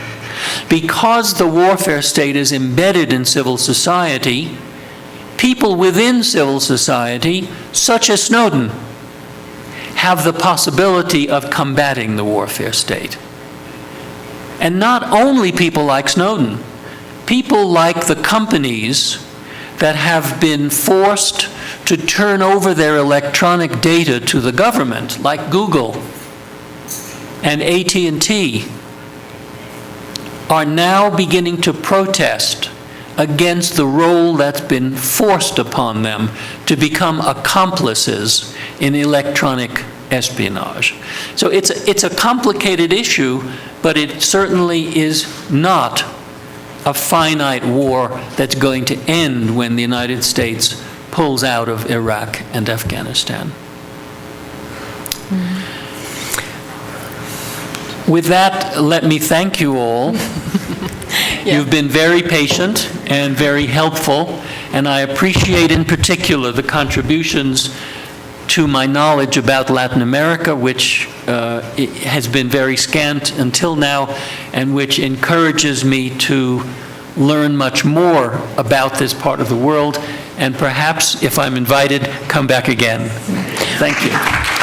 Because the warfare state is embedded in civil society, people within civil society, such as Snowden, have the possibility of combating the warfare state. And not only people like Snowden, people like the companies that have been forced to turn over their electronic data to the government, like Google and AT&T, are now beginning to protest against the role that's been forced upon them to become accomplices in electronic espionage. So it's a complicated issue, but it certainly is not a finite war that's going to end when the United States pulls out of Iraq and Afghanistan. With that, let me thank you all. You've been very patient and very helpful, and I appreciate in particular the contributions to my knowledge about Latin America, which has been very scant until now, and which encourages me to learn much more about this part of the world and perhaps, if I'm invited, come back again. Thank you.